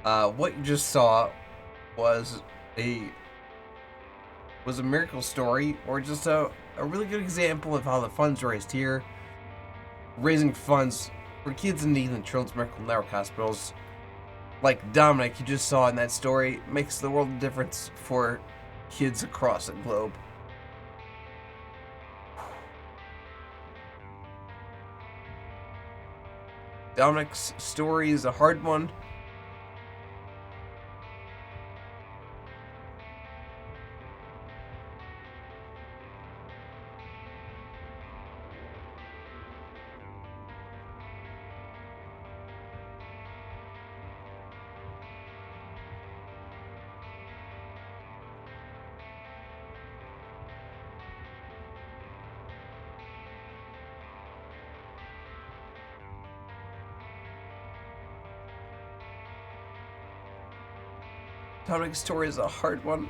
What you just saw was a miracle story, or just a really good example of how the funds raised here, raising funds for kids in need in Children's Miracle Network hospitals, like Dominic you just saw in that story, makes the world a difference for kids across the globe. Dominic's story is a hard one. Dominic's story is a hard one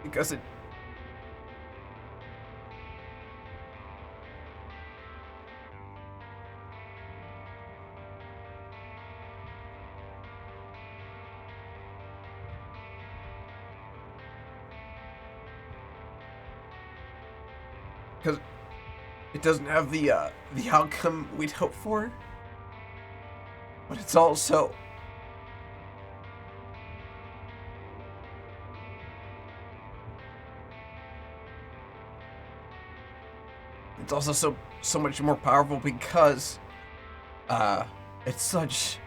because it doesn't have the outcome we'd hope for, but it's also so much more powerful because it's such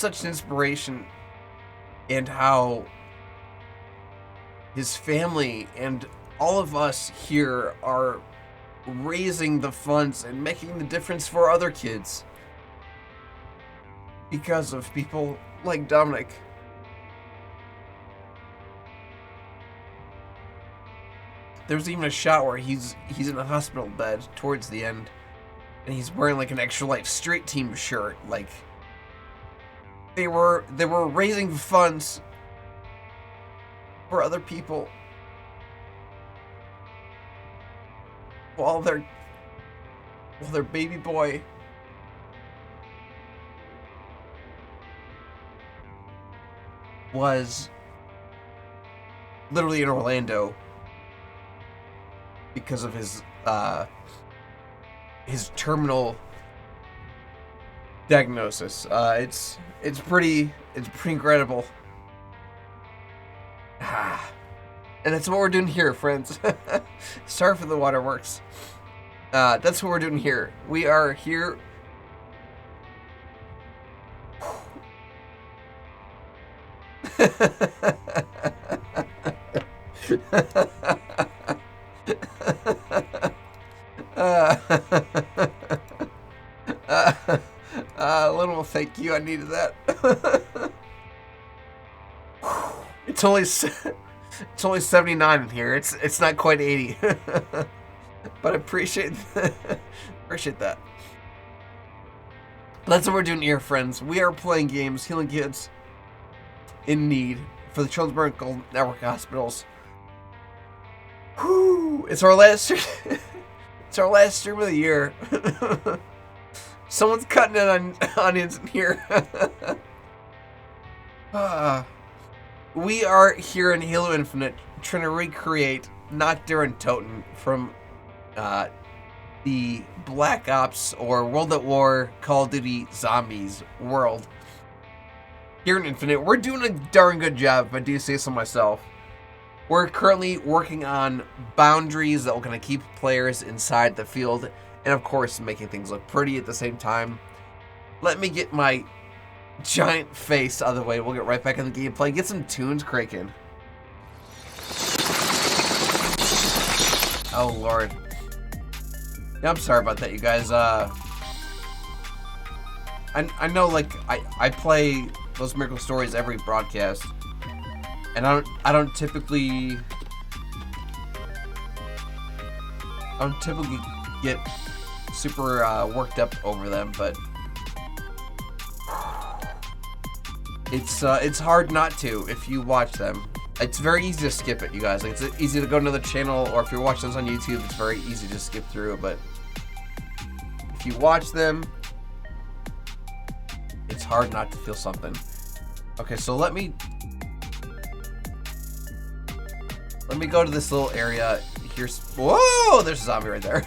an inspiration, and how his family and all of us here are raising the funds and making the difference for other kids because of people like Dominic. There's even a shot where he's in a hospital bed towards the end, and he's wearing like an Extra Life Street Team shirt. Like they were raising funds for other people while their baby boy was literally in Orlando because of his terminal diagnosis. It's pretty incredible. And that's what we're doing here, friends. Sorry for the waterworks. That's what we're doing here. We are here. A little thank you. I needed that. It's only 79 in here. It's not quite 80. But I appreciate that. That's what we're doing here, friends. We are playing games, healing kids in need for the Children's Medical Network hospitals. Whew! It's our last. It's our last stream of the year. Someone's cutting it on onions in here. We are here in Halo Infinite trying to recreate Nacht der Untoten from the Black Ops or World at War Call of Duty Zombies world. Here in Infinite, we're doing a darn good job, if I do say so myself. We're currently working on boundaries that are going to keep players inside the field, and of course, making things look pretty at the same time. Let me get my giant face out of the way. We'll get right back in the gameplay. Get some tunes cranking. Oh, Lord. Yeah, I'm sorry about that, you guys. I know, like, I play those Miracle Stories every broadcast. And I don't typically get super worked up over them, but it's hard not to if you watch them. It's very easy to skip it, you guys. Like, it's easy to go to another channel, or if you're watching this on YouTube, it's very easy to skip through. But if you watch them, it's hard not to feel something. Okay, so let me go to this little area. Here's, whoa, there's a zombie right there.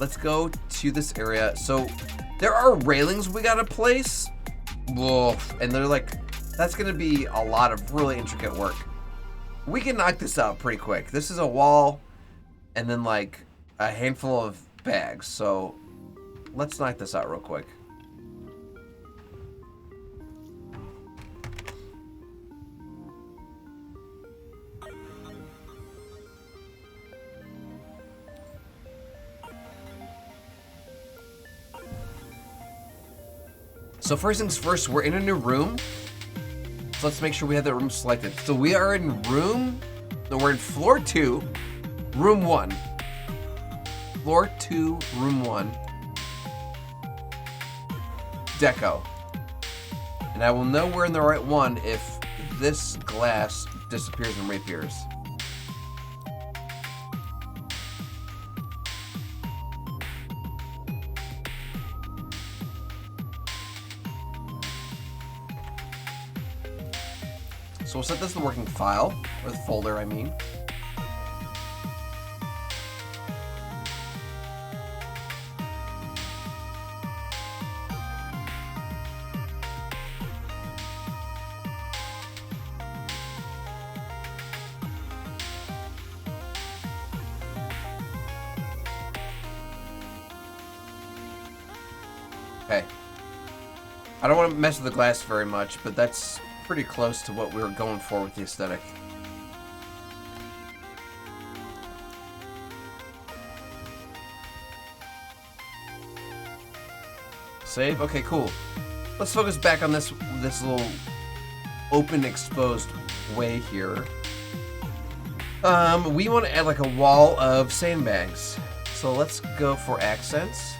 Let's go to this area. So there are railings we gotta place. Whoa, and they're like, that's gonna be a lot of really intricate work. We can knock this out pretty quick. This is a wall and then like a handful of bags. So let's knock this out real quick. So first things first, we're in a new room. So let's make sure we have that room selected. So we are in we're in floor 2, room 1. Floor 2, room 1. Deco. And I will know we're in the right one if this glass disappears and reappears. So we'll set this to the working file, or the folder, I mean. Okay. I don't want to mess with the glass very much, but that's pretty close to what we were going for with the aesthetic. Save? Okay, cool. Let's focus back on this little open exposed way here. We want to add like a wall of sandbags. So let's go for accents.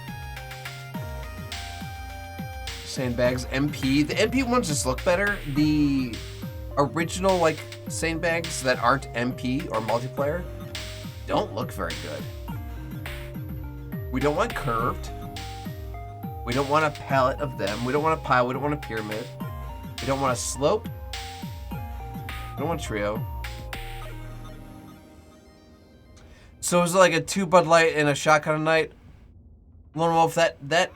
Sandbags, MP. The MP ones just look better. The original like sandbags that aren't MP or multiplayer don't look very good. We don't want curved. We don't want a palette of them. We don't want a pile. We don't want a pyramid. We don't want a slope. We don't want a trio. So is it like a 2 Bud Light and a shotgun a night? Lone Wolf, that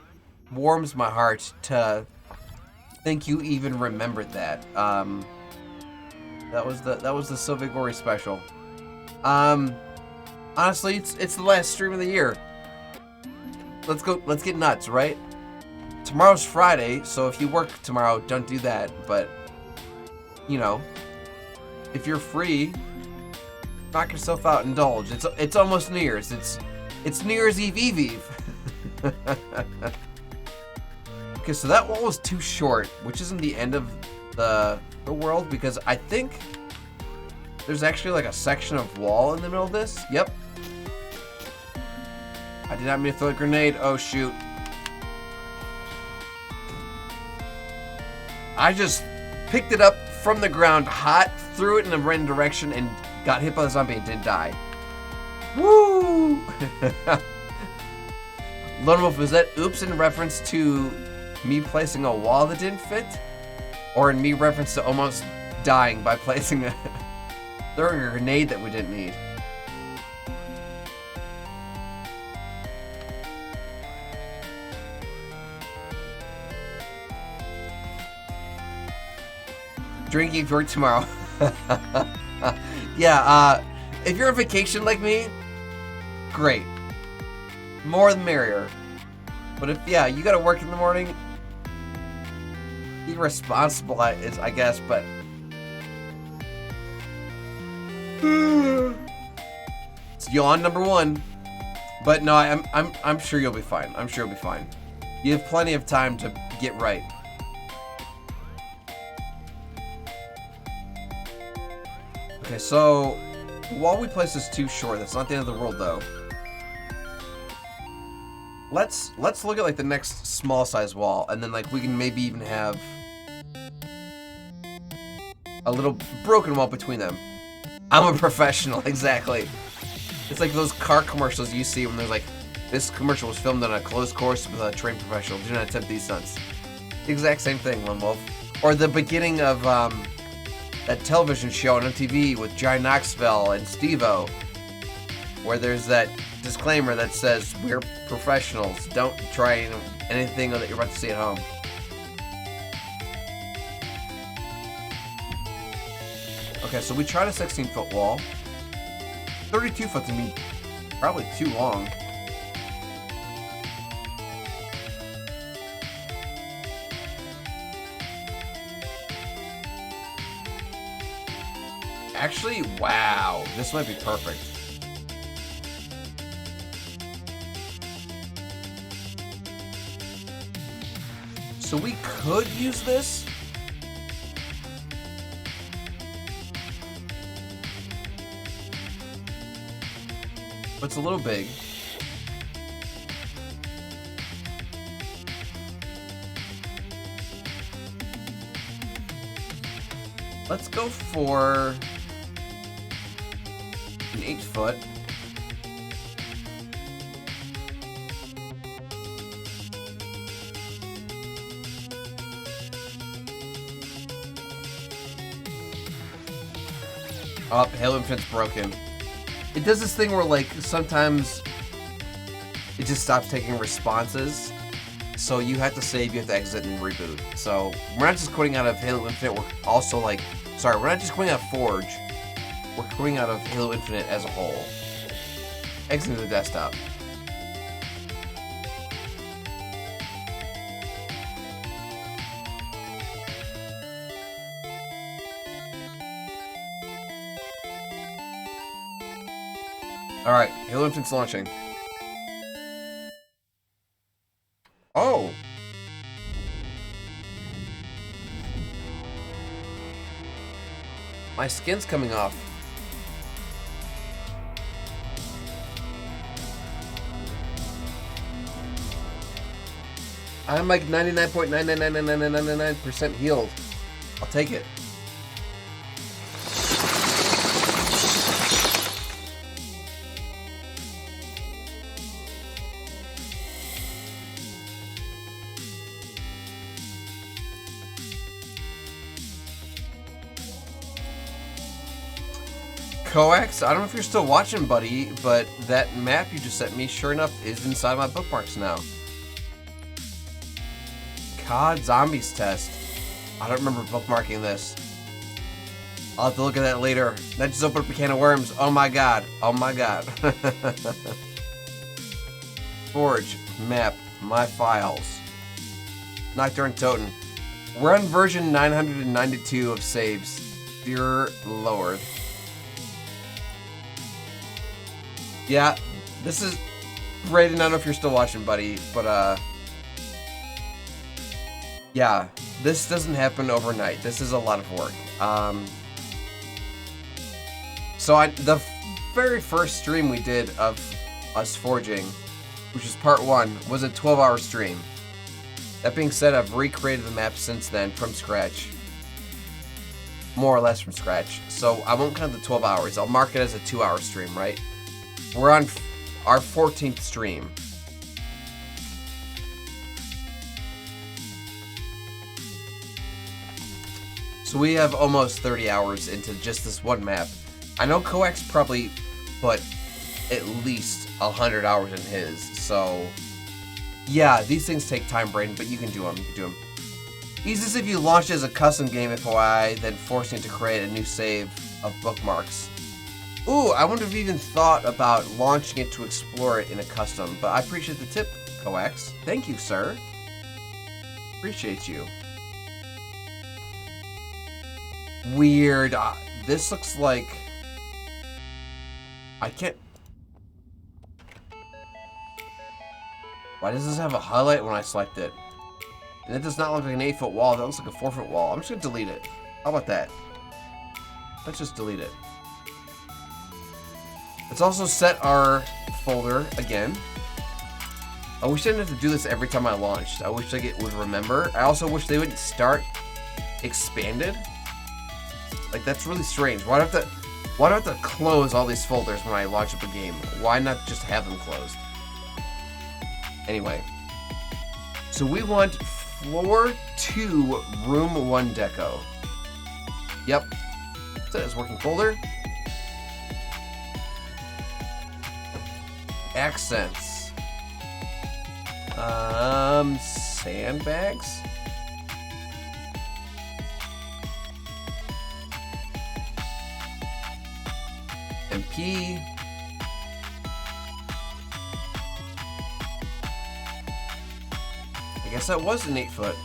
warms my heart to think you even remembered that. That was the Soviet Glory special. Honestly, it's the last stream of the year. Let's get nuts, right? Tomorrow's Friday, so if you work tomorrow, don't do that. But you know, if you're free, knock yourself out, indulge. It's almost New Year's. It's New Year's Eve. Okay, so that wall was too short, which isn't the end of the the world, because I think there's actually like a section of wall in the middle of this. Yep. I did not mean to throw a grenade. Oh, shoot. I just picked it up from the ground hot, threw it in a random direction, and got hit by the zombie and didn't die. Woo! Lone Wolf, was that oops in reference to me placing a wall that didn't fit? Or in me reference to almost dying by placing throwing a grenade that we didn't need? Drinking for tomorrow. Yeah, if you're on vacation like me, great. More the merrier. But if, yeah, you gotta work in the morning, be responsible, I guess, but... It's yawn number one. But no, I'm sure you'll be fine. I'm sure you'll be fine. You have plenty of time to get right. Okay, so while we place this too short, that's not the end of the world though. Let's look at like the next small size wall, and then like we can maybe even have a little broken wall between them. I'm a professional, exactly. It's like those car commercials you see when there's like, this commercial was filmed on a closed course with a trained professional. Do not attempt these stunts. The exact same thing, Lone Wolf. Or the beginning of that television show on MTV with Johnny Knoxville and Steve-O, where there's that disclaimer that says, we're professionals, don't try anything that you're about to see at home. Okay, so we tried a 16-foot wall. 32 foot to me, probably too long. Actually, wow, this might be perfect. So we could use this. But it's a little big. Let's go for an 8 foot. Oh, Halo Infinite's broken. It does this thing where, like, sometimes it just stops taking responses. So you have to save, you have to exit and reboot. So we're not just quitting out of Halo Infinite, we're also, like, sorry, we're not just quitting out of Forge. We're quitting out of Halo Infinite as a whole. Exiting the desktop. Alright, Halo Infinite's launching. Oh! My skin's coming off. I'm like 99.9999999% healed. I'll take it. Coax, I don't know if you're still watching, buddy, but that map you just sent me, sure enough, is inside my bookmarks now. COD Zombies test. I don't remember bookmarking this. I'll have to look at that later. That just opened up a can of worms. Oh my god. Oh my god. Forge, map, my files. Nacht der Untoten. We're on version 992 of saves. Dear Lord. Yeah, this is... Brayden, I don't know if you're still watching, buddy, but, Yeah, this doesn't happen overnight. This is a lot of work. So the very first stream we did of us forging, which is part 1, was a 12-hour stream. That being said, I've recreated the map since then from scratch. More or less from scratch. So I won't count the 12 hours. I'll mark it as a 2-hour stream, right? We're on our 14th stream. So we have almost 30 hours into just this one map. I know Coax probably put at least 100 hours in his, so yeah, these things take time, Brayden, but you can do them. You can do them. Easiest if you launch it as a custom game, FYI, then forcing it to create a new save of bookmarks. Ooh, I wouldn't have even thought about launching it to explore it in a custom, but I appreciate the tip, Coax. Thank you, sir. Appreciate you. Weird. This looks like... I can't... Why does this have a highlight when I select it? And it does not look like an 8-foot wall. That looks like a 4-foot wall. I'm just gonna delete it. How about that? Let's just delete it. Let's also set our folder again. I wish I didn't have to do this every time I launched. I wish it would remember. I also wish they wouldn't start expanded. Like, that's really strange. Why do I have to close all these folders when I launch up a game? Why not just have them closed? Anyway. So we want floor 2, room 1 deco. Yep. Set as working folder. Accents. Sandbags. MP. I guess that was an 8-foot.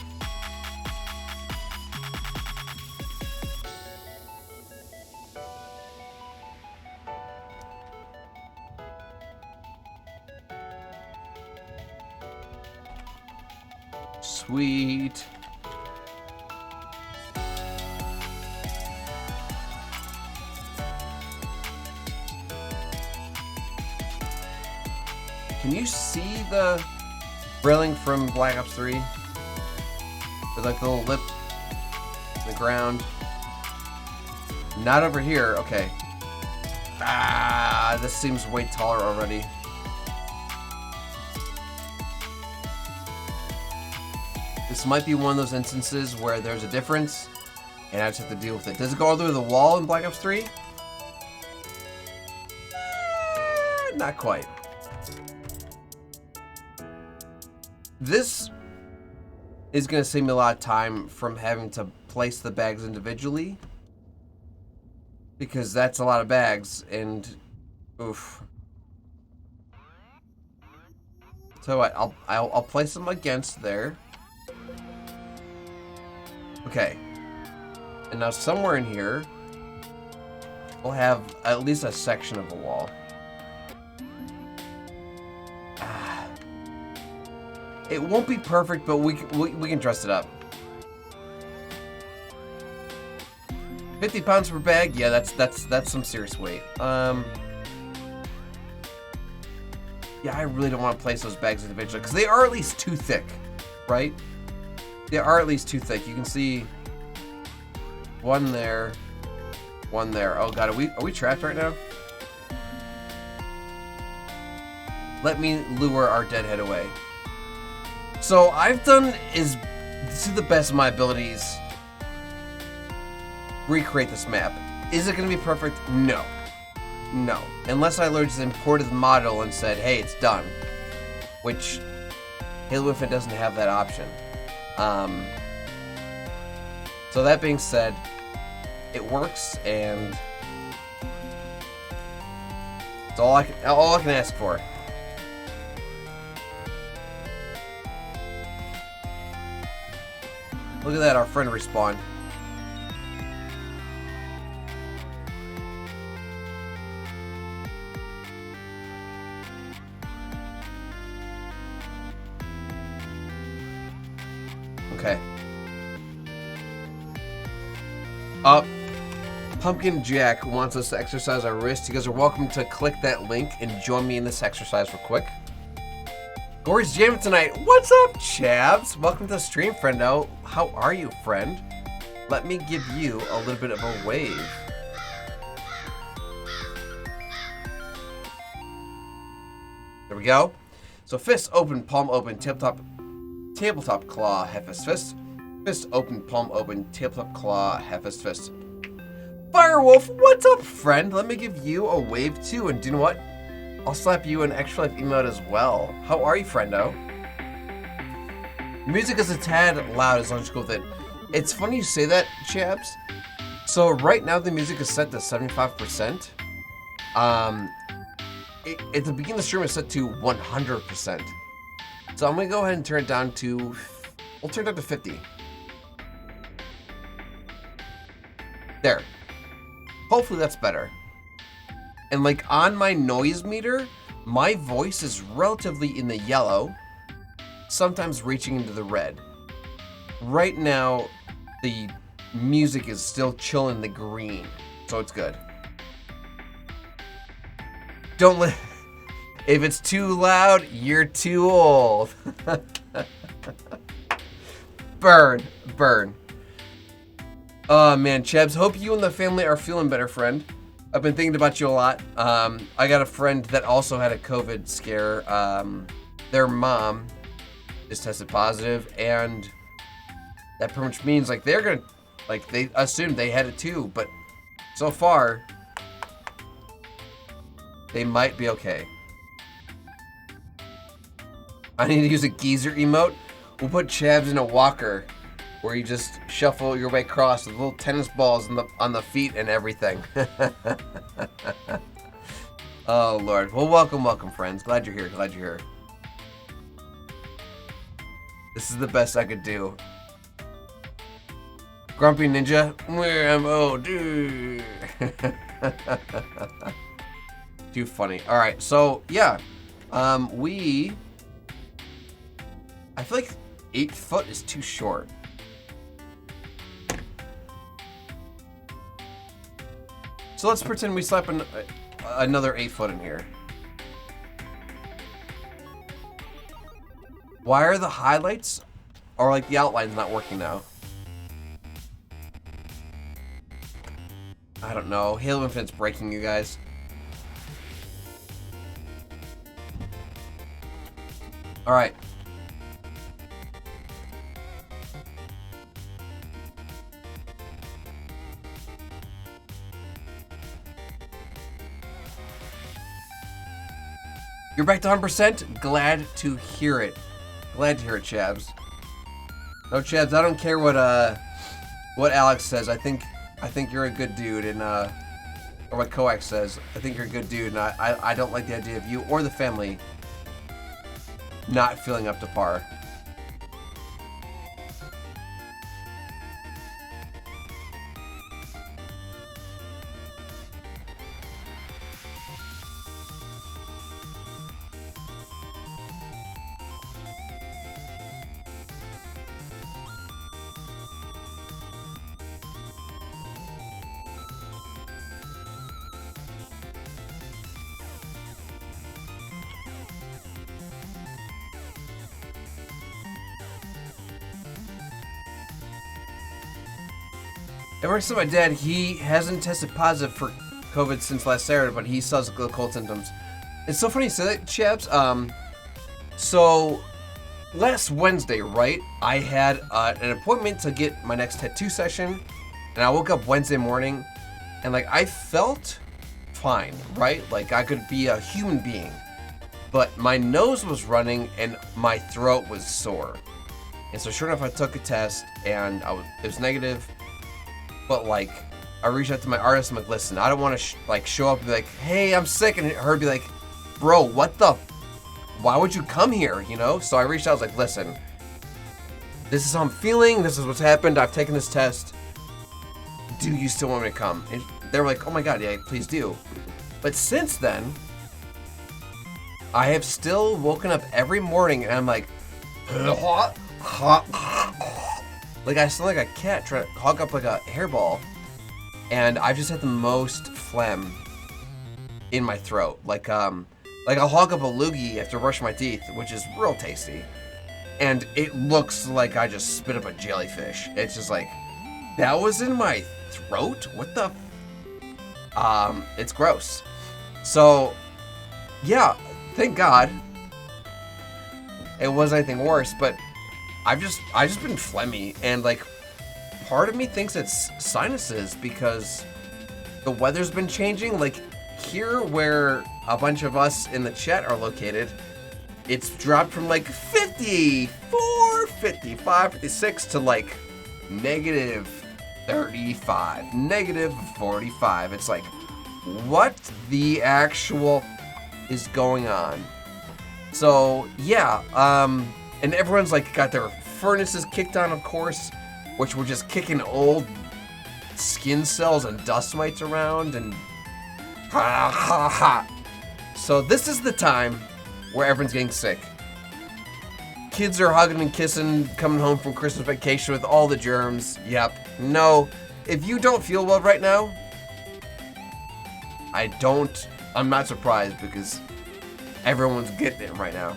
Sweet. Can you see the railing from Black Ops 3? With like the little lip in the ground. Not over here, okay. Ah, this seems way taller already. This might be one of those instances where there's a difference, and I just have to deal with it. Does it go all the way to the wall in Black Ops 3? Not quite. This is going to save me a lot of time from having to place the bags individually, because that's a lot of bags, and oof. So what? I'll place them against there. Okay. And now somewhere in here, we'll have at least a section of the wall. It won't be perfect, but we can dress it up. 50 pounds per bag? Yeah, that's some serious weight. Yeah, I really don't want to place those bags individually, because they are at least too thick, right? They are at least too thick. You can see one there, one there. Oh god, are we trapped right now? Let me lure our deadhead away. So I've done to the best of my abilities, recreate this map. Is it going to be perfect? No. No. Unless I just imported the model and said, hey, it's done. Which Halo Infinite doesn't have that option. So that being said, it works, and it's all I can ask for. Look at that, our friend respawned. Okay. Pumpkin Jack wants us to exercise our wrist. You guys are welcome to click that link and join me in this exercise real quick. Gory's jamming tonight. What's up, Chavs? Welcome to the stream, friendo. How are you, friend? Let me give you a little bit of a wave. There we go. So fist open, palm open, tabletop claw, half fist. Fist open, palm open, tabletop claw, half fist. Firewolf, what's up, friend? Let me give you a wave too, and do you know what? I'll slap you an extra life emote as well. How are you, friendo? Music is a tad loud as long as you go with it. It's funny you say that, chaps. So right now the music is set to 75%. At the beginning of the stream it's set to 100%. So I'm gonna go ahead and turn it down to, we'll turn it down to 50. There. Hopefully that's better. And like on my noise meter, my voice is relatively in the yellow, sometimes reaching into the red. Right now, the music is still chilling in the green, so it's good. Don't let, if it's too loud, you're too old. Burn, burn. Oh man, Chebs, hope you and the family are feeling better, friend. I've been thinking about you a lot. I got a friend that also had a COVID scare. Their mom just tested positive, and that pretty much means like they're gonna, like they assumed they had it too, but so far they might be okay. I need to use a geezer emote. We'll put Chabs in a walker where you just shuffle your way across with little tennis balls on the feet and everything. Oh Lord. Well, welcome, friends. Glad you're here. Glad you're here. This is the best I could do. Grumpy Ninja, where am oh dude? Too funny. All right, so yeah, I feel like 8 foot is too short. So let's pretend we slap another 8 foot in here. Why are the highlights or like the outlines not working now? I don't know. Halo Infinite's breaking, you guys. All right. You're back to 100%? Glad to hear it. Glad to hear it, Chabs. No, Chabs, I don't care what Alex says. I think you're a good dude, and or what Coax says. I think you're a good dude, and I don't like the idea of you or the family not feeling up to par. It works with my dad. He hasn't tested positive for COVID since last Saturday, but he still has the cold symptoms. It's so funny you say that, Chaps. So last Wednesday, right? I had an appointment to get my next tattoo session, and I woke up Wednesday morning, and like I felt fine, right? Like I could be a human being, but my nose was running and my throat was sore. And so sure enough, I took a test, and it was negative. But like, I reached out to my artist. I'm like, listen, I don't want to show up and be like, hey, I'm sick, and her be like, bro, what the? Why would you come here? You know? So I reached out. I was like, listen, this is how I'm feeling. This is what's happened. I've taken this test. Do you still want me to come? And they were like, oh my god, yeah, please do. But since then, I have still woken up every morning, and I'm like, Like I sound like a cat trying to hog up like a hairball, and I've just had the most phlegm in my throat. Like I'll hog up a loogie after brushing my teeth, which is real tasty, and it looks like I just spit up a jellyfish. It's just like, that was in my throat? What the? It's gross. So, yeah, thank God it wasn't anything worse, but I've just been phlegmy, and like part of me thinks it's sinuses because the weather's been changing. Like here where a bunch of us in the chat are located, it's dropped from like 54, 55, 56 to like negative 35, negative 45. It's like, what the actual is going on? So yeah, and everyone's like got their furnaces kicked on, of course, which were just kicking old skin cells and dust mites around, and ha ha ha. So this is the time where everyone's getting sick. Kids are hugging and kissing, coming home from Christmas vacation with all the germs. Yep. No, if you don't feel well right now, I'm not surprised because everyone's getting it right now.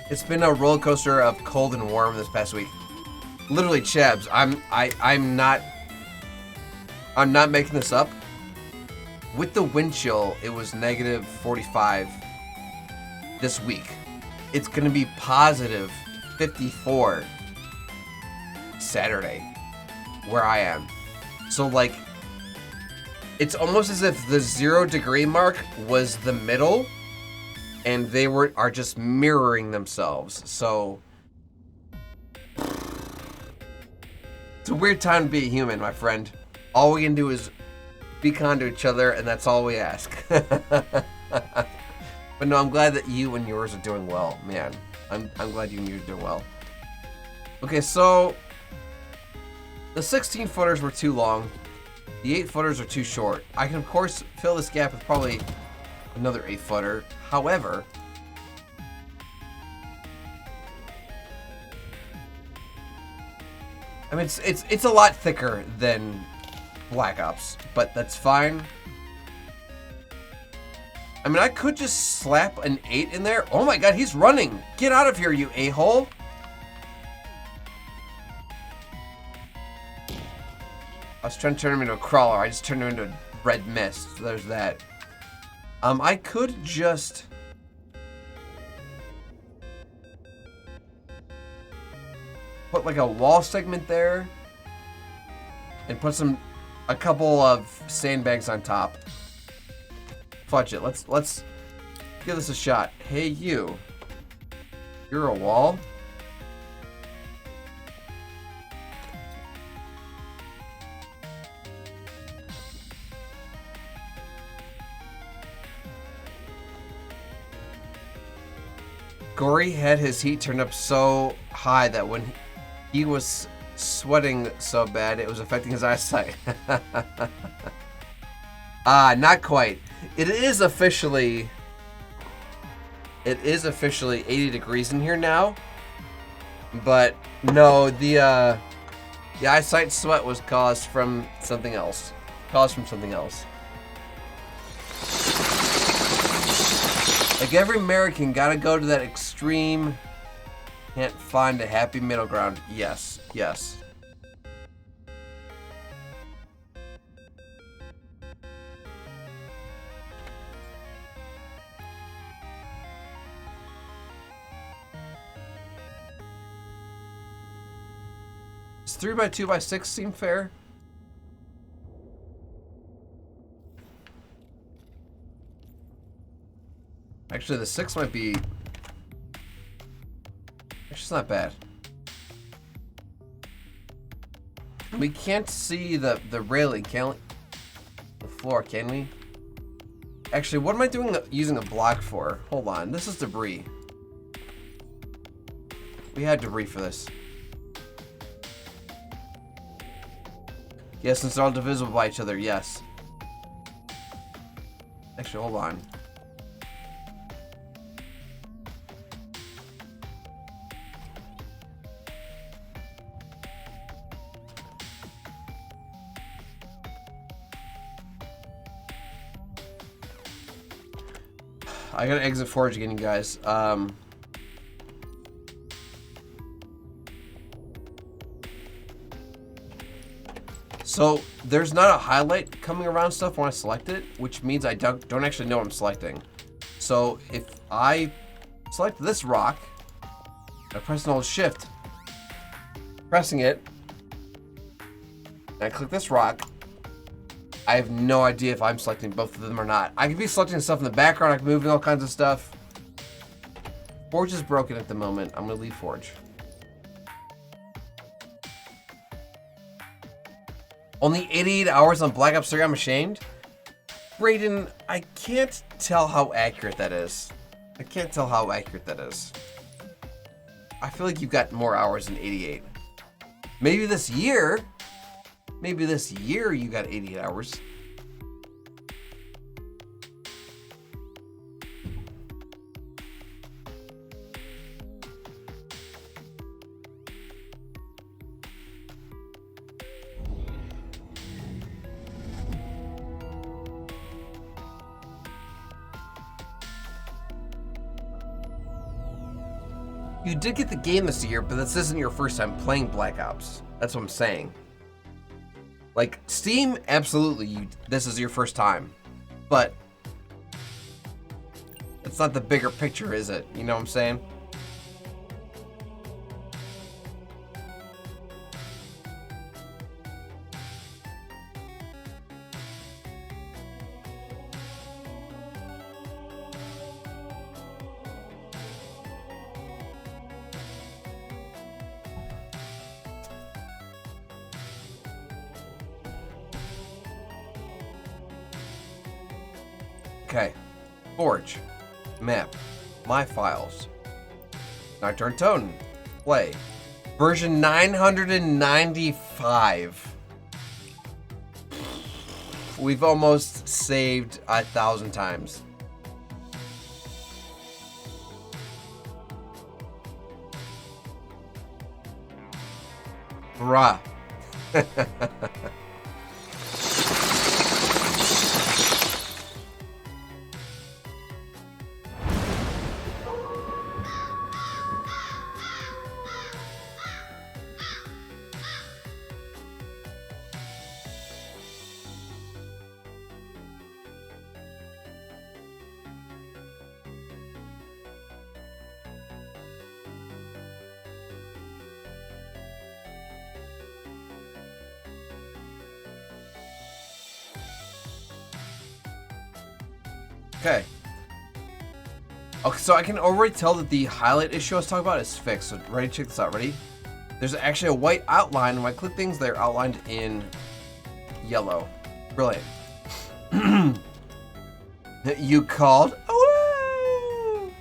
It's been a roller coaster of cold and warm this past week. Literally, Chabs, I'm not making this up. With the wind chill, it was negative 45 this week. It's gonna be positive 54 Saturday, where I am. So like, it's almost as if the 0 degree mark was the middle, and they are just mirroring themselves. So it's a weird time to be a human, my friend. All we can do is be kind to each other, and that's all we ask. But no, I'm glad that you and yours are doing well, man. I'm glad you and yours are doing well. Okay, so the 16-footers were too long. The 8-footers are too short. I can, of course, fill this gap with probably another 8-footer. However, I mean, it's a lot thicker than Black Ops, but that's fine. I mean, I could just slap an 8 in there. Oh my god, he's running! Get out of here, you a-hole! I was trying to turn him into a crawler. I just turned him into a red mist. So there's that. I could just put like a wall segment there and put a couple of sandbags on top. Fudge it. Let's give this a shot. Hey you. You're a wall? Gory had his heat turned up so high that when he was sweating so bad, it was affecting his eyesight. Not quite. It is officially 80 degrees in here now. But no, the eyesight sweat was caused from something else. Like every American gotta go to that extreme, can't find a happy middle ground. Yes, yes. Does 3x2x6 seem fair? Actually, the 6 might be... Actually, it's not bad. We can't see the railing, can we? The floor, can we? Actually, what am I doing using a block for? Hold on, this is debris. We had debris for this. Yes, since they're all divisible by each other, yes. Actually, hold on. I gotta exit Forge again, you guys. So there's not a highlight coming around stuff when I select it, which means I don't actually know what I'm selecting. So if I select this rock, I press and hold shift, pressing it, and I click this rock, I have no idea if I'm selecting both of them or not. I could be selecting stuff in the background, I can move all kinds of stuff. Forge is broken at the moment. I'm gonna leave Forge. Only 88 hours on Black Ops 3, I'm ashamed. Brayden, I can't tell how accurate that is. I can't tell how accurate that is. I feel like you've got more hours than 88. Maybe this year you got 88 hours. You did get the game this year, but this isn't your first time playing Black Ops. That's what I'm saying. Like, Steam, absolutely, this is your first time. But it's not the bigger picture, is it? You know what I'm saying? Okay, Forge, map, my files, Nacht der Untoten, play, version 995. We've almost saved 1,000 times. Bruh. Okay. Okay, so I can already tell that the highlight issue I was talking about is fixed. So ready? Check this out. Ready? There's actually a white outline. When I click things, they're outlined in yellow. Brilliant. You called? Oh!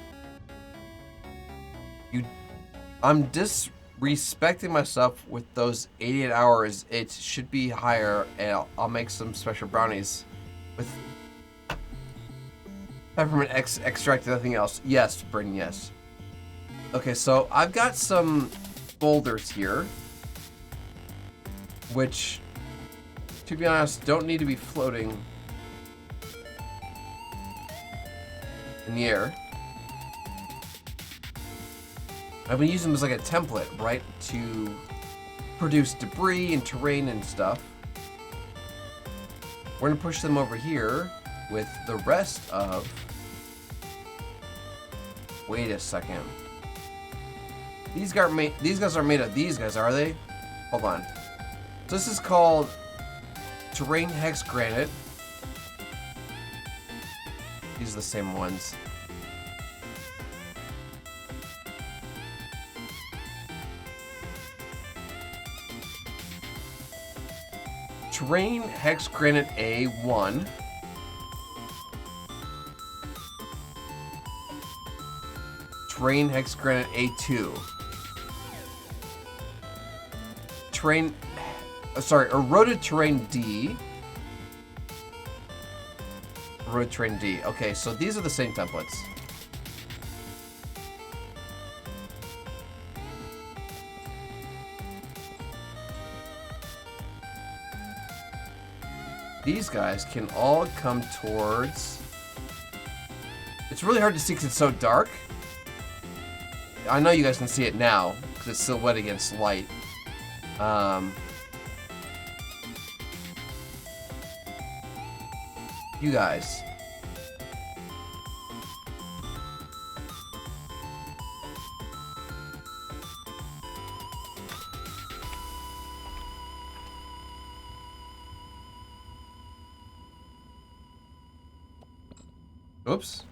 I'm disrespecting myself with those 88 hours. It should be higher, and I'll make some special brownies with peppermint extract and nothing else. Yes, Bryn, yes. Okay, so I've got some folders here, which, to be honest, don't need to be floating in the air. I've been using them as like a template, right, to produce debris and terrain and stuff. We're gonna push them over here with the rest of... Wait a second. These guys aren't made of these guys, are they? Hold on. So this is called terrain hex granite. These are the same ones. Terrain hex granite A1. Terrain hex granite A2. Eroded terrain D. Eroded terrain D. Okay, so these are the same templates. These guys can all come towards the It's really hard to see because it's so dark. I know you guys can see it now because it's silhouette against light. You guys. Oops.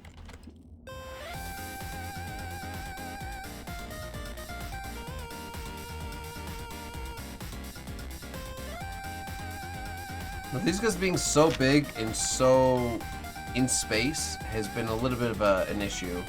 But these guys being so big and so in space has been a little bit of an issue.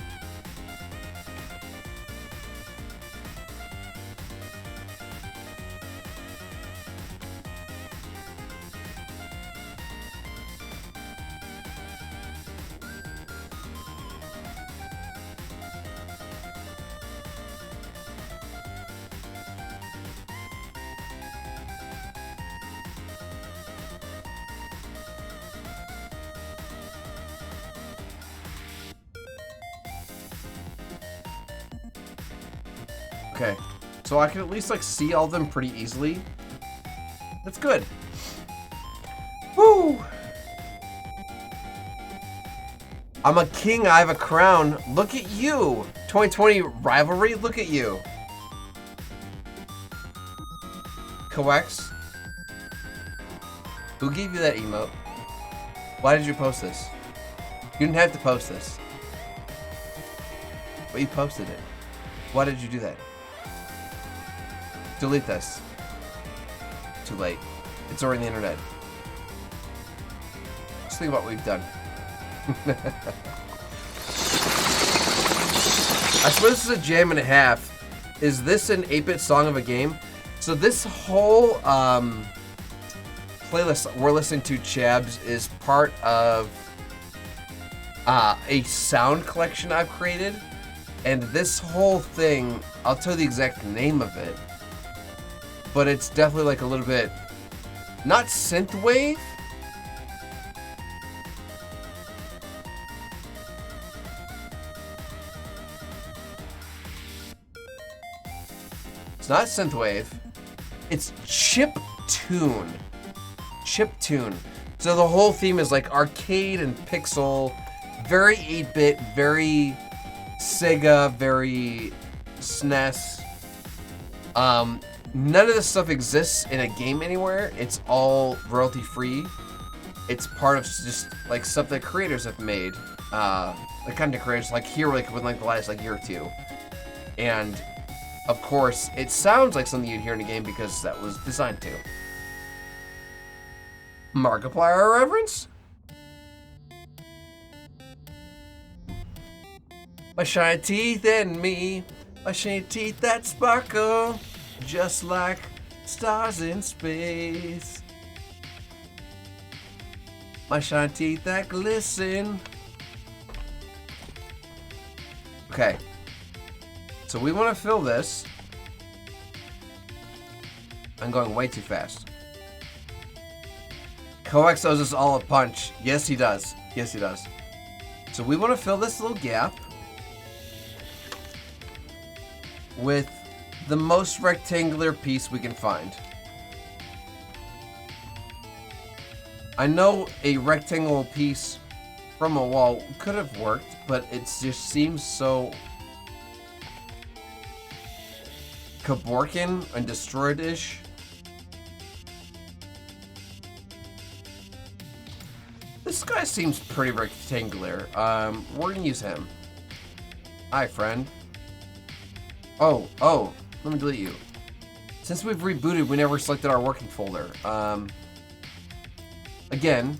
Okay, so I can at least like see all of them pretty easily. That's good. Woo! I'm a king, I have a crown. Look at you! 2020 rivalry, look at you. Coex? Who gave you that emote? Why did you post this? You didn't have to post this. But you posted it. Why did you do that? Delete this. Too late. It's already on the internet. Just think about what we've done. I suppose this is a jam and a half. Is this an 8-bit song of a game? So this whole playlist we're listening to, Chabs, is part of a sound collection I've created. And this whole thing, I'll tell you the exact name of it, but it's definitely like a little bit, not synthwave. It's not synthwave. It's chip tune. Chip tune. So the whole theme is like arcade and pixel, very 8-bit, very Sega, very SNES. None of this stuff exists in a game anywhere. It's all royalty free. It's part of just like stuff that creators have made. Like content creators like here, like within like the last like year or two. And of course, it sounds like something you'd hear in a game because that was designed to. Markiplier reference? My shiny teeth and me, my shiny teeth that sparkle, just like stars in space. My shiny teeth that glisten. Okay. So we want to fill this. I'm going way too fast. Coex owes us all a punch. Yes, he does. Yes, he does. So we want to fill this little gap with the most rectangular piece we can find. I know a rectangular piece from a wall could have worked, but it just seems so Kevorkian and destroyed-ish. This guy seems pretty rectangular. We're gonna use him. Hi, friend. Oh, let me delete you. Since we've rebooted, we never selected our working folder. Again,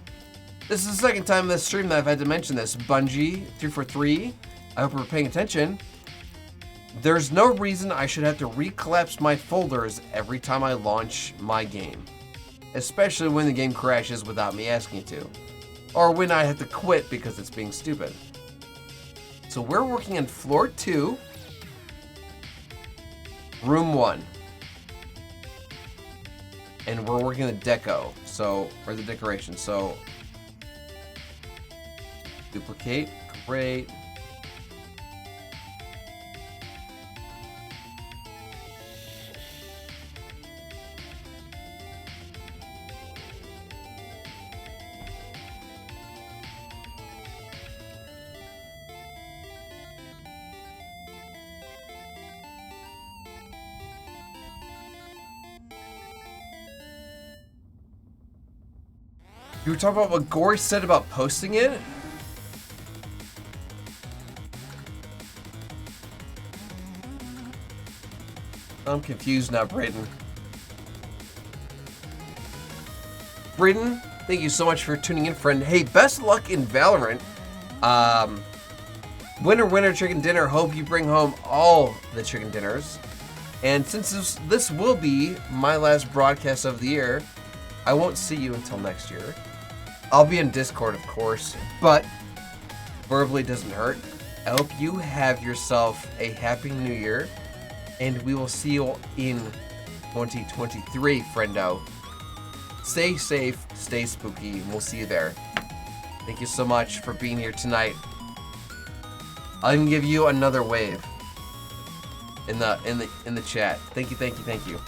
this is the second time in this stream that I've had to mention this. Bungie, 343, I hope we're paying attention. There's no reason I should have to recollapse my folders every time I launch my game. Especially when the game crashes without me asking it to. Or when I have to quit because it's being stupid. So we're working on floor 2. Room 1. And we're working the deco, or the decoration. So, duplicate, great. You were talking about what Gory said about posting it? I'm confused now, Brayden. Brayden, thank you so much for tuning in, friend. Hey, best luck in Valorant. Winner, winner, chicken dinner. Hope you bring home all the chicken dinners. And since this will be my last broadcast of the year, I won't see you until next year. I'll be in Discord, of course, but verbally doesn't hurt. I hope you have yourself a happy new year, and we will see you in 2023, friendo. Stay safe, stay spooky, and we'll see you there. Thank you so much for being here tonight. I'll even give you another wave in the chat. Thank you, thank you, thank you.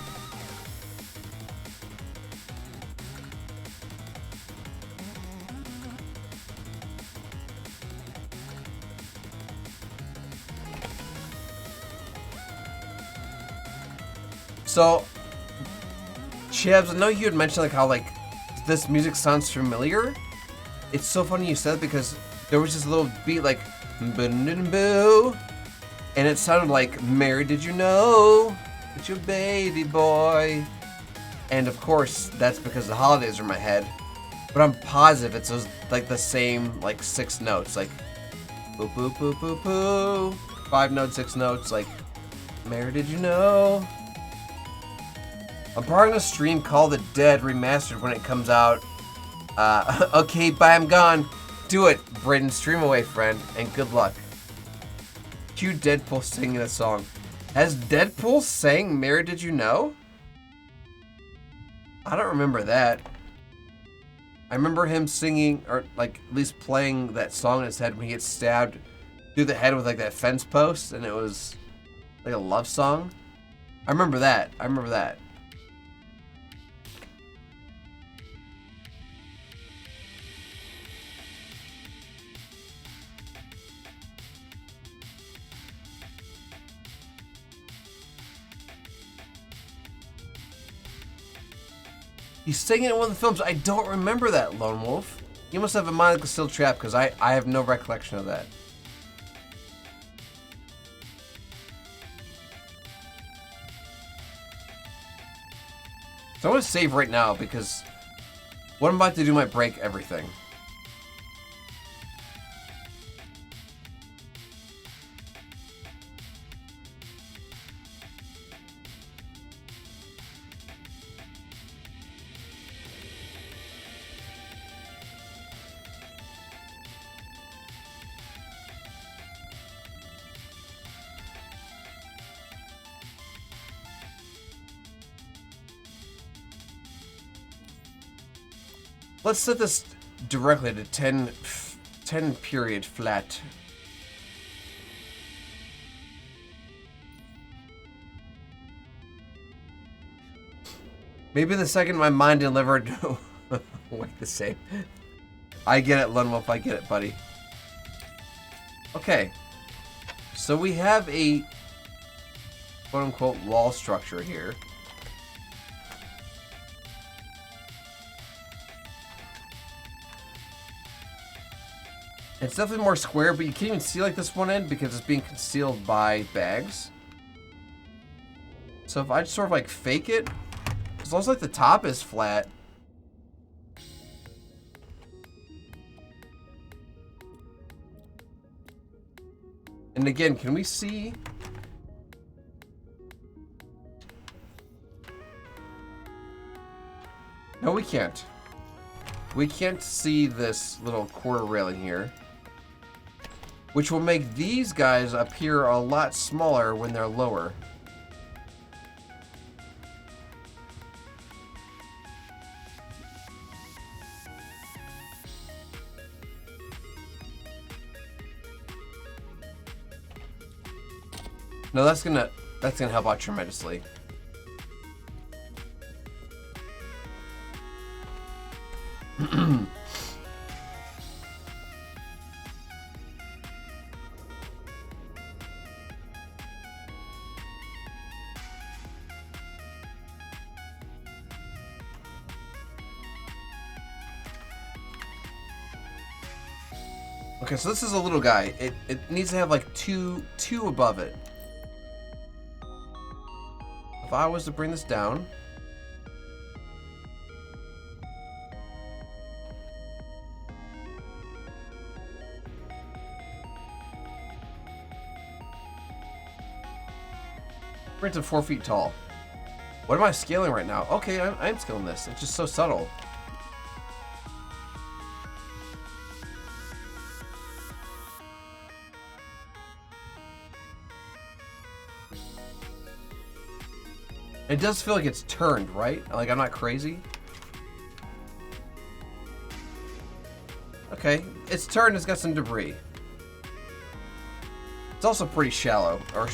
So, Chabs, I know you had mentioned like how like this music sounds familiar. It's so funny you said it because there was this little beat like boo, and it sounded like Mary, did you know it's your baby boy? And of course, that's because the holidays are in my head. But I'm positive it's those, like the same like 6 notes, like boo boo boo boo boo, 5 notes, 6 notes, like Mary, did you know? I'm probably gonna stream Call the Dead remastered when it comes out. Okay, bye, I'm gone. Do it, Brayden. Stream away, friend, and good luck. Cue Deadpool singing a song. Has Deadpool sang Mary, Did You Know? I don't remember that. I remember him singing, or like at least playing that song in his head when he gets stabbed through the head with like that fence post, and it was like a love song. I remember that. I remember that. He's singing in one of the films. I don't remember that, Lone Wolf. You must have a mind like a steel trap, because I have no recollection of that. So I want to save right now, because what I'm about to do might break everything. Let's set this directly to 10 period flat. Maybe the second my mind delivered wait the same. I get it, Lone Wolf, I get it, buddy. Okay. So we have a quote unquote wall structure here. It's definitely more square, but you can't even see like this one end because it's being concealed by bags. So if I just sort of like fake it, as long as like the top is flat. And again, can we see? No, we can't. We can't see this little quarter railing here, which will make these guys appear a lot smaller when they're lower. No, that's gonna help out tremendously. Okay, so this is a little guy. It needs to have like two above it. If I was to bring this down. Bring it to 4 feet tall. What am I scaling right now? Okay, I'm scaling this. It's just so subtle. It does feel like it's turned, right? Like I'm not crazy. Okay, it's turned, it's got some debris. It's also pretty shallow, or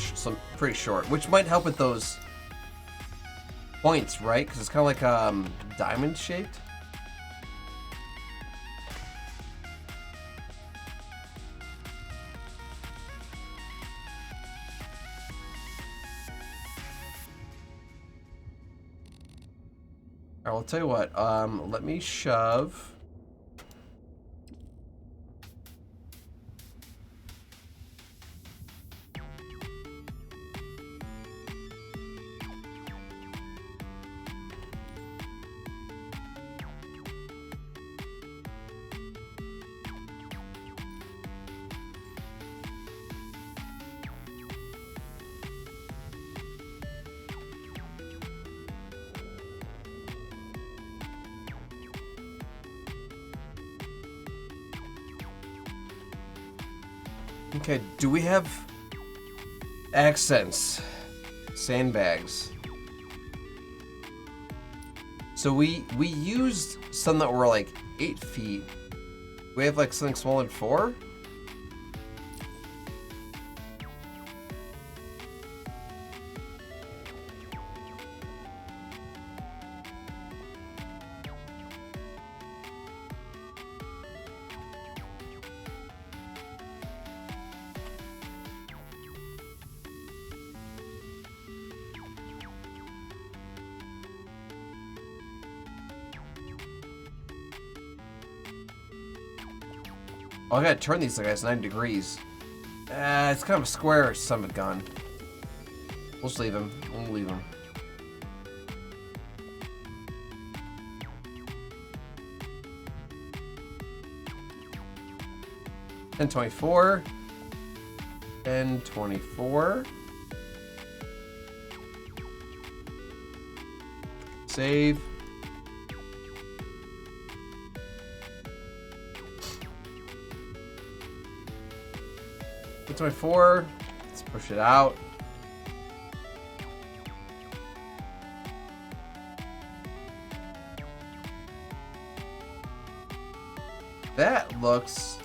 pretty short, which might help with those points, right? Because it's kind of like diamond shaped. Alright, I'll tell you what, let me shove. Okay, do we have accents? Sandbags. So we used some that were like 8 feet. We have like something smaller than 4? Oh, I gotta turn these guys 90 degrees. It's kind of a square son of a gun. We'll just leave him. We'll leave him. And 24. And 24. Save. 24. Let's push it out. That looks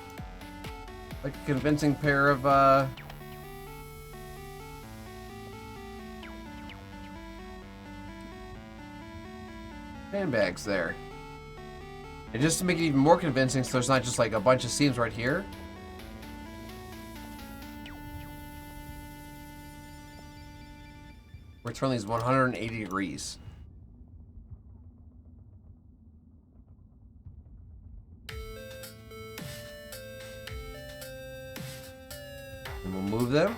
like a convincing pair of handbags there. And just to make it even more convincing, so there's not just like a bunch of seams right here. We're turning these 180 degrees. And we'll move them.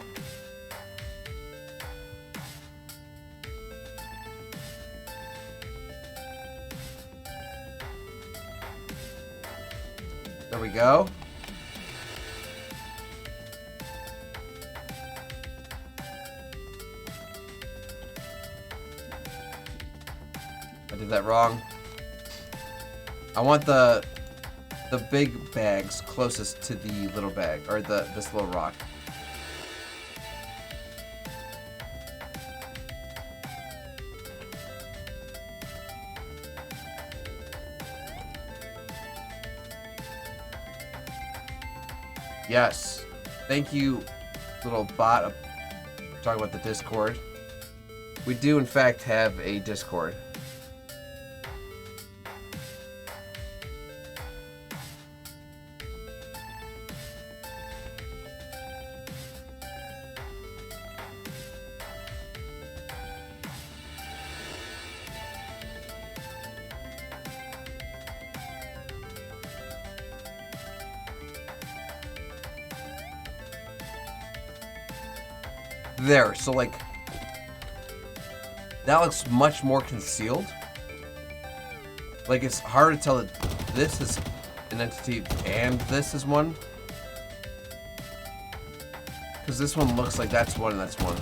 There we go. I did that wrong. I want the big bags closest to the little bag, or this little rock. Yes. Thank you, little bot. Talking about the Discord. We do, in fact, have a Discord. there. So like, that looks much more concealed. Like it's hard to tell that this is an entity and this is one. Because this one looks like that's one and that's one.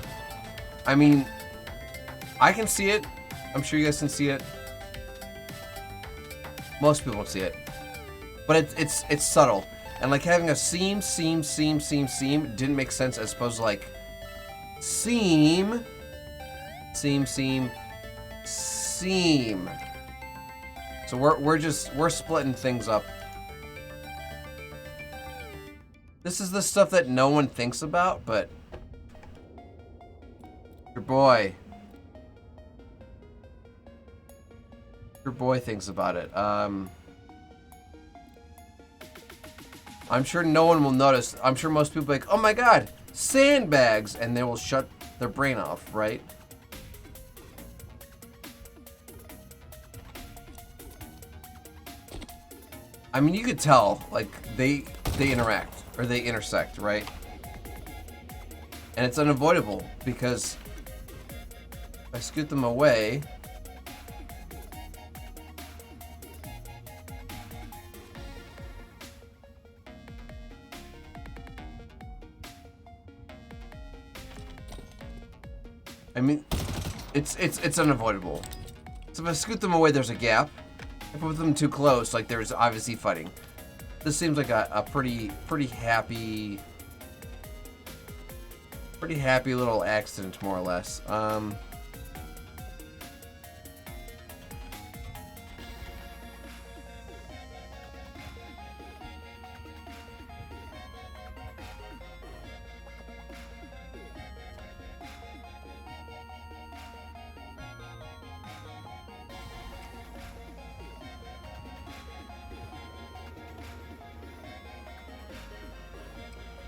I mean, I can see it. I'm sure you guys can see it. Most people see it. But it's subtle. And like having a seam didn't make sense as opposed to like seam. So we're splitting things up. This is the stuff that no one thinks about, but your boy thinks about it. I'm sure no one will notice. I'm sure most people will be like, oh my god, sandbags, and they will shut their brain off, right? I mean, you could tell, like, they interact, or they intersect, right? And it's unavoidable, because if I scoot them away, I mean, it's unavoidable. So if I scoot them away, there's a gap. If I put them too close, like there's obviously fighting. This seems like a pretty happy little accident, more or less.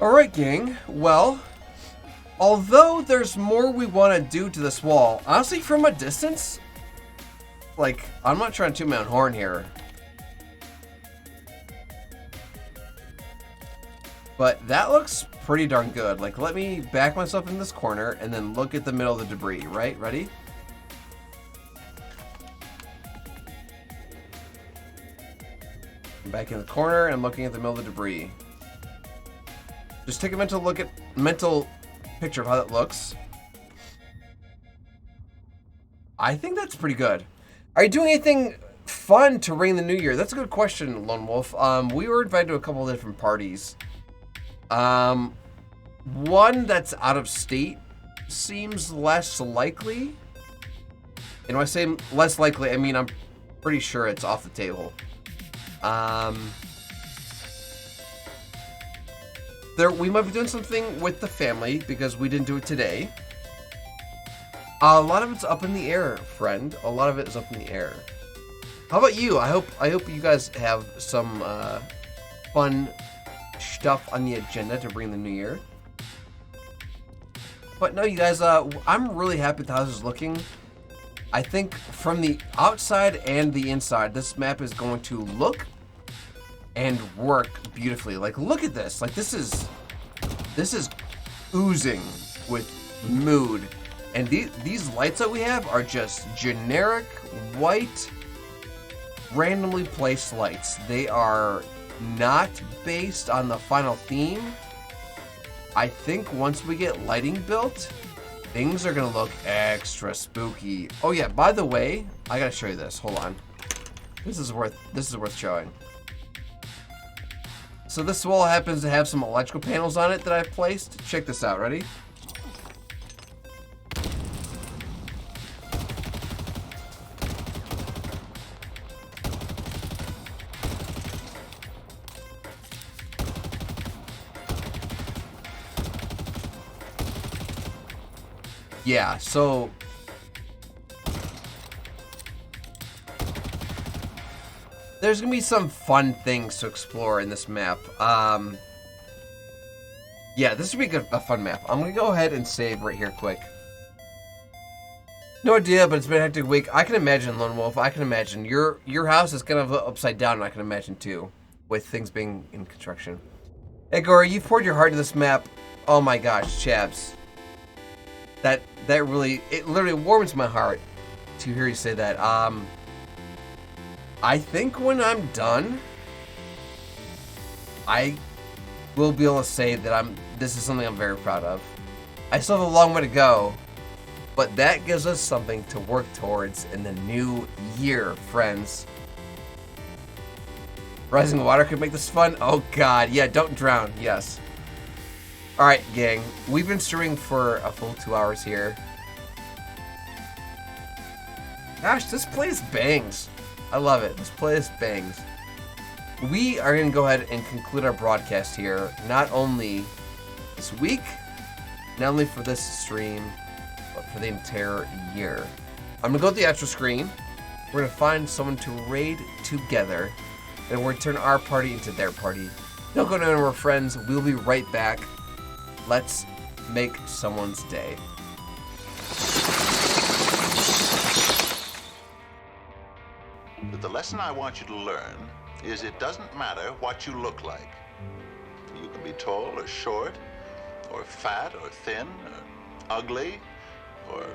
Alright, gang. Well, although there's more we want to do to this wall, honestly, from a distance, like, I'm not trying to toot my own horn here, but that looks pretty darn good. Like, let me back myself in this corner and then look at the middle of the debris, right? Ready? I'm back in the corner and looking at the middle of the debris. Just take a mental picture of how that looks. I think that's pretty good. Are you doing anything fun to ring the new year? That's a good question, Lone Wolf. We were invited to a couple of different parties. One that's out of state seems less likely. And when I say less likely, I mean I'm pretty sure it's off the table. We might be doing something with the family because we didn't do it today. A lot of it's up in the air, friend. A lot of it is up in the air. How about you? I hope you guys have some fun stuff on the agenda to bring the new year. But no, you guys, I'm really happy with how this is looking. I think from the outside and the inside, this map is going to look and work beautifully. Like, look at this. Like, this is oozing with mood. And these lights that we have are just generic white randomly placed lights. They are not based on the final theme. I think once we get lighting built, things are gonna look extra spooky. Oh yeah, by the way, I gotta show you this. Hold on. This is worth showing. So this wall happens to have some electrical panels on it that I've placed. Check this out, ready? Yeah, so there's gonna be some fun things to explore in this map. Yeah, this would be a fun map. I'm gonna go ahead and save right here quick. No idea, but it's been a hectic week. I can imagine, Lone Wolf. I can imagine your house is kind of upside down. I can imagine too, with things being in construction. Hey, Gory, you've poured your heart into this map. Oh my gosh, Chabs. That really, it literally warms my heart to hear you say that. I think when I'm done, I will be able to say that this is something I'm very proud of. I still have a long way to go, but that gives us something to work towards in the new year, friends. Rising water could make this fun? Oh god, yeah, don't drown, yes. Alright, gang, we've been streaming for a full 2 hours here. Gosh, this place bangs. I love it, this place bangs. We are going to go ahead and conclude our broadcast here, not only this week, not only for this stream, but for the entire year. I'm going to go to the extra screen. We're going to find someone to raid together, and we're going to turn our party into their party. Don't go anywhere, friends. We'll be right back. Let's make someone's day. The lesson I want you to learn is it doesn't matter what you look like. You can be tall or short, or fat or thin, or ugly, or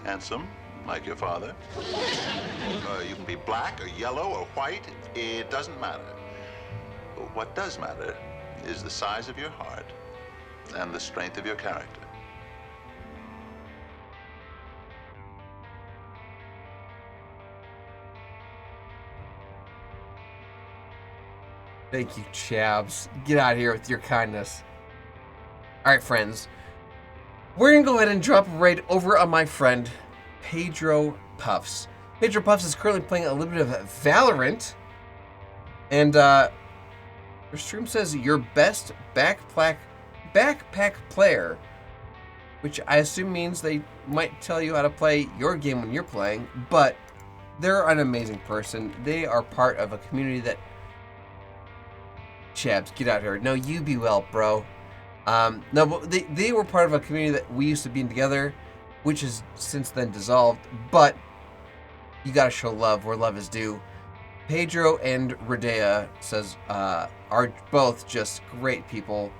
handsome, like your father. You can be black or yellow or white. It doesn't matter. What does matter is the size of your heart and the strength of your character. Thank you, Chabs. Get out of here with your kindness. Alright, friends. We're going to go ahead and drop a raid over on my friend, Pedro Puffs. Pedro Puffs is currently playing a little bit of Valorant. And, your stream says your best backpack player. Which I assume means they might tell you how to play your game when you're playing. But they're an amazing person. They are part of a community that... Chabs, get out here. No, you be well, bro. No, but they were part of a community that we used to be in together, which has since then dissolved, but you gotta show love where love is due. Pedro and Redea says, are both just great people.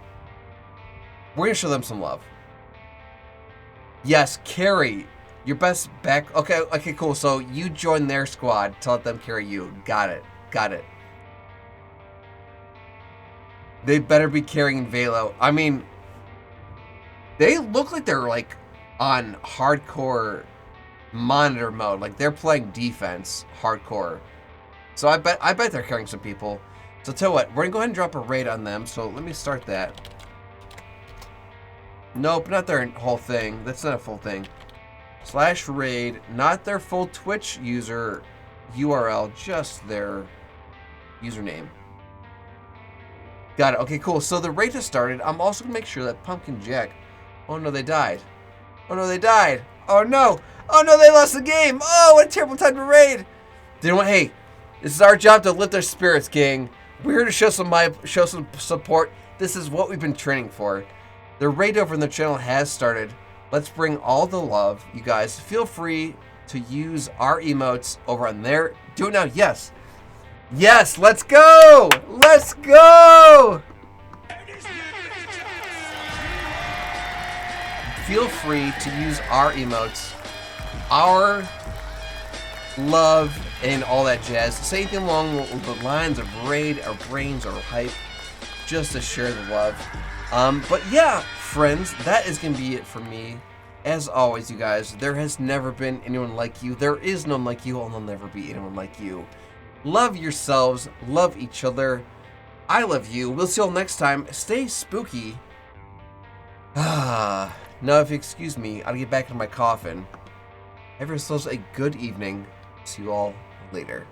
We're gonna show them some love. Yes, Carrie, your best back... Okay, cool. So you join their squad to let them carry you. Got it. They better be carrying Velo. I mean, they look like they're like on hardcore monitor mode. Like they're playing defense hardcore. So I bet they're carrying some people. So tell you what, we're gonna go ahead and drop a raid on them. So let me start that. Nope, not their whole thing. That's not a full thing. /raid, not their full Twitch user URL, just their username. Got it. Okay, cool. So the raid has started. I'm also going to make sure that Pumpkin Jack... Oh, no, they died. Oh, no, they died. Oh, no. Oh, no, they lost the game. Oh, what a terrible time to raid. Hey, this is our job to lift their spirits, gang. We're here to show some support. This is what we've been training for. The raid over in the channel has started. Let's bring all the love. You guys, feel free to use our emotes over on there. Do it now. Yes. Yes, let's go! Let's go! Feel free to use our emotes, our love, and all that jazz. Say anything along the lines of raid or brains or hype, just to share the love. But yeah, friends, that is going to be it for me. As always, you guys, there has never been anyone like you. There is none like you, and there'll never be anyone like you. Love yourselves. Love each other. I love you. We'll see you all next time. Stay spooky. Now, if you excuse me, I'll get back in my coffin. Have yourselves a good evening. See you all later.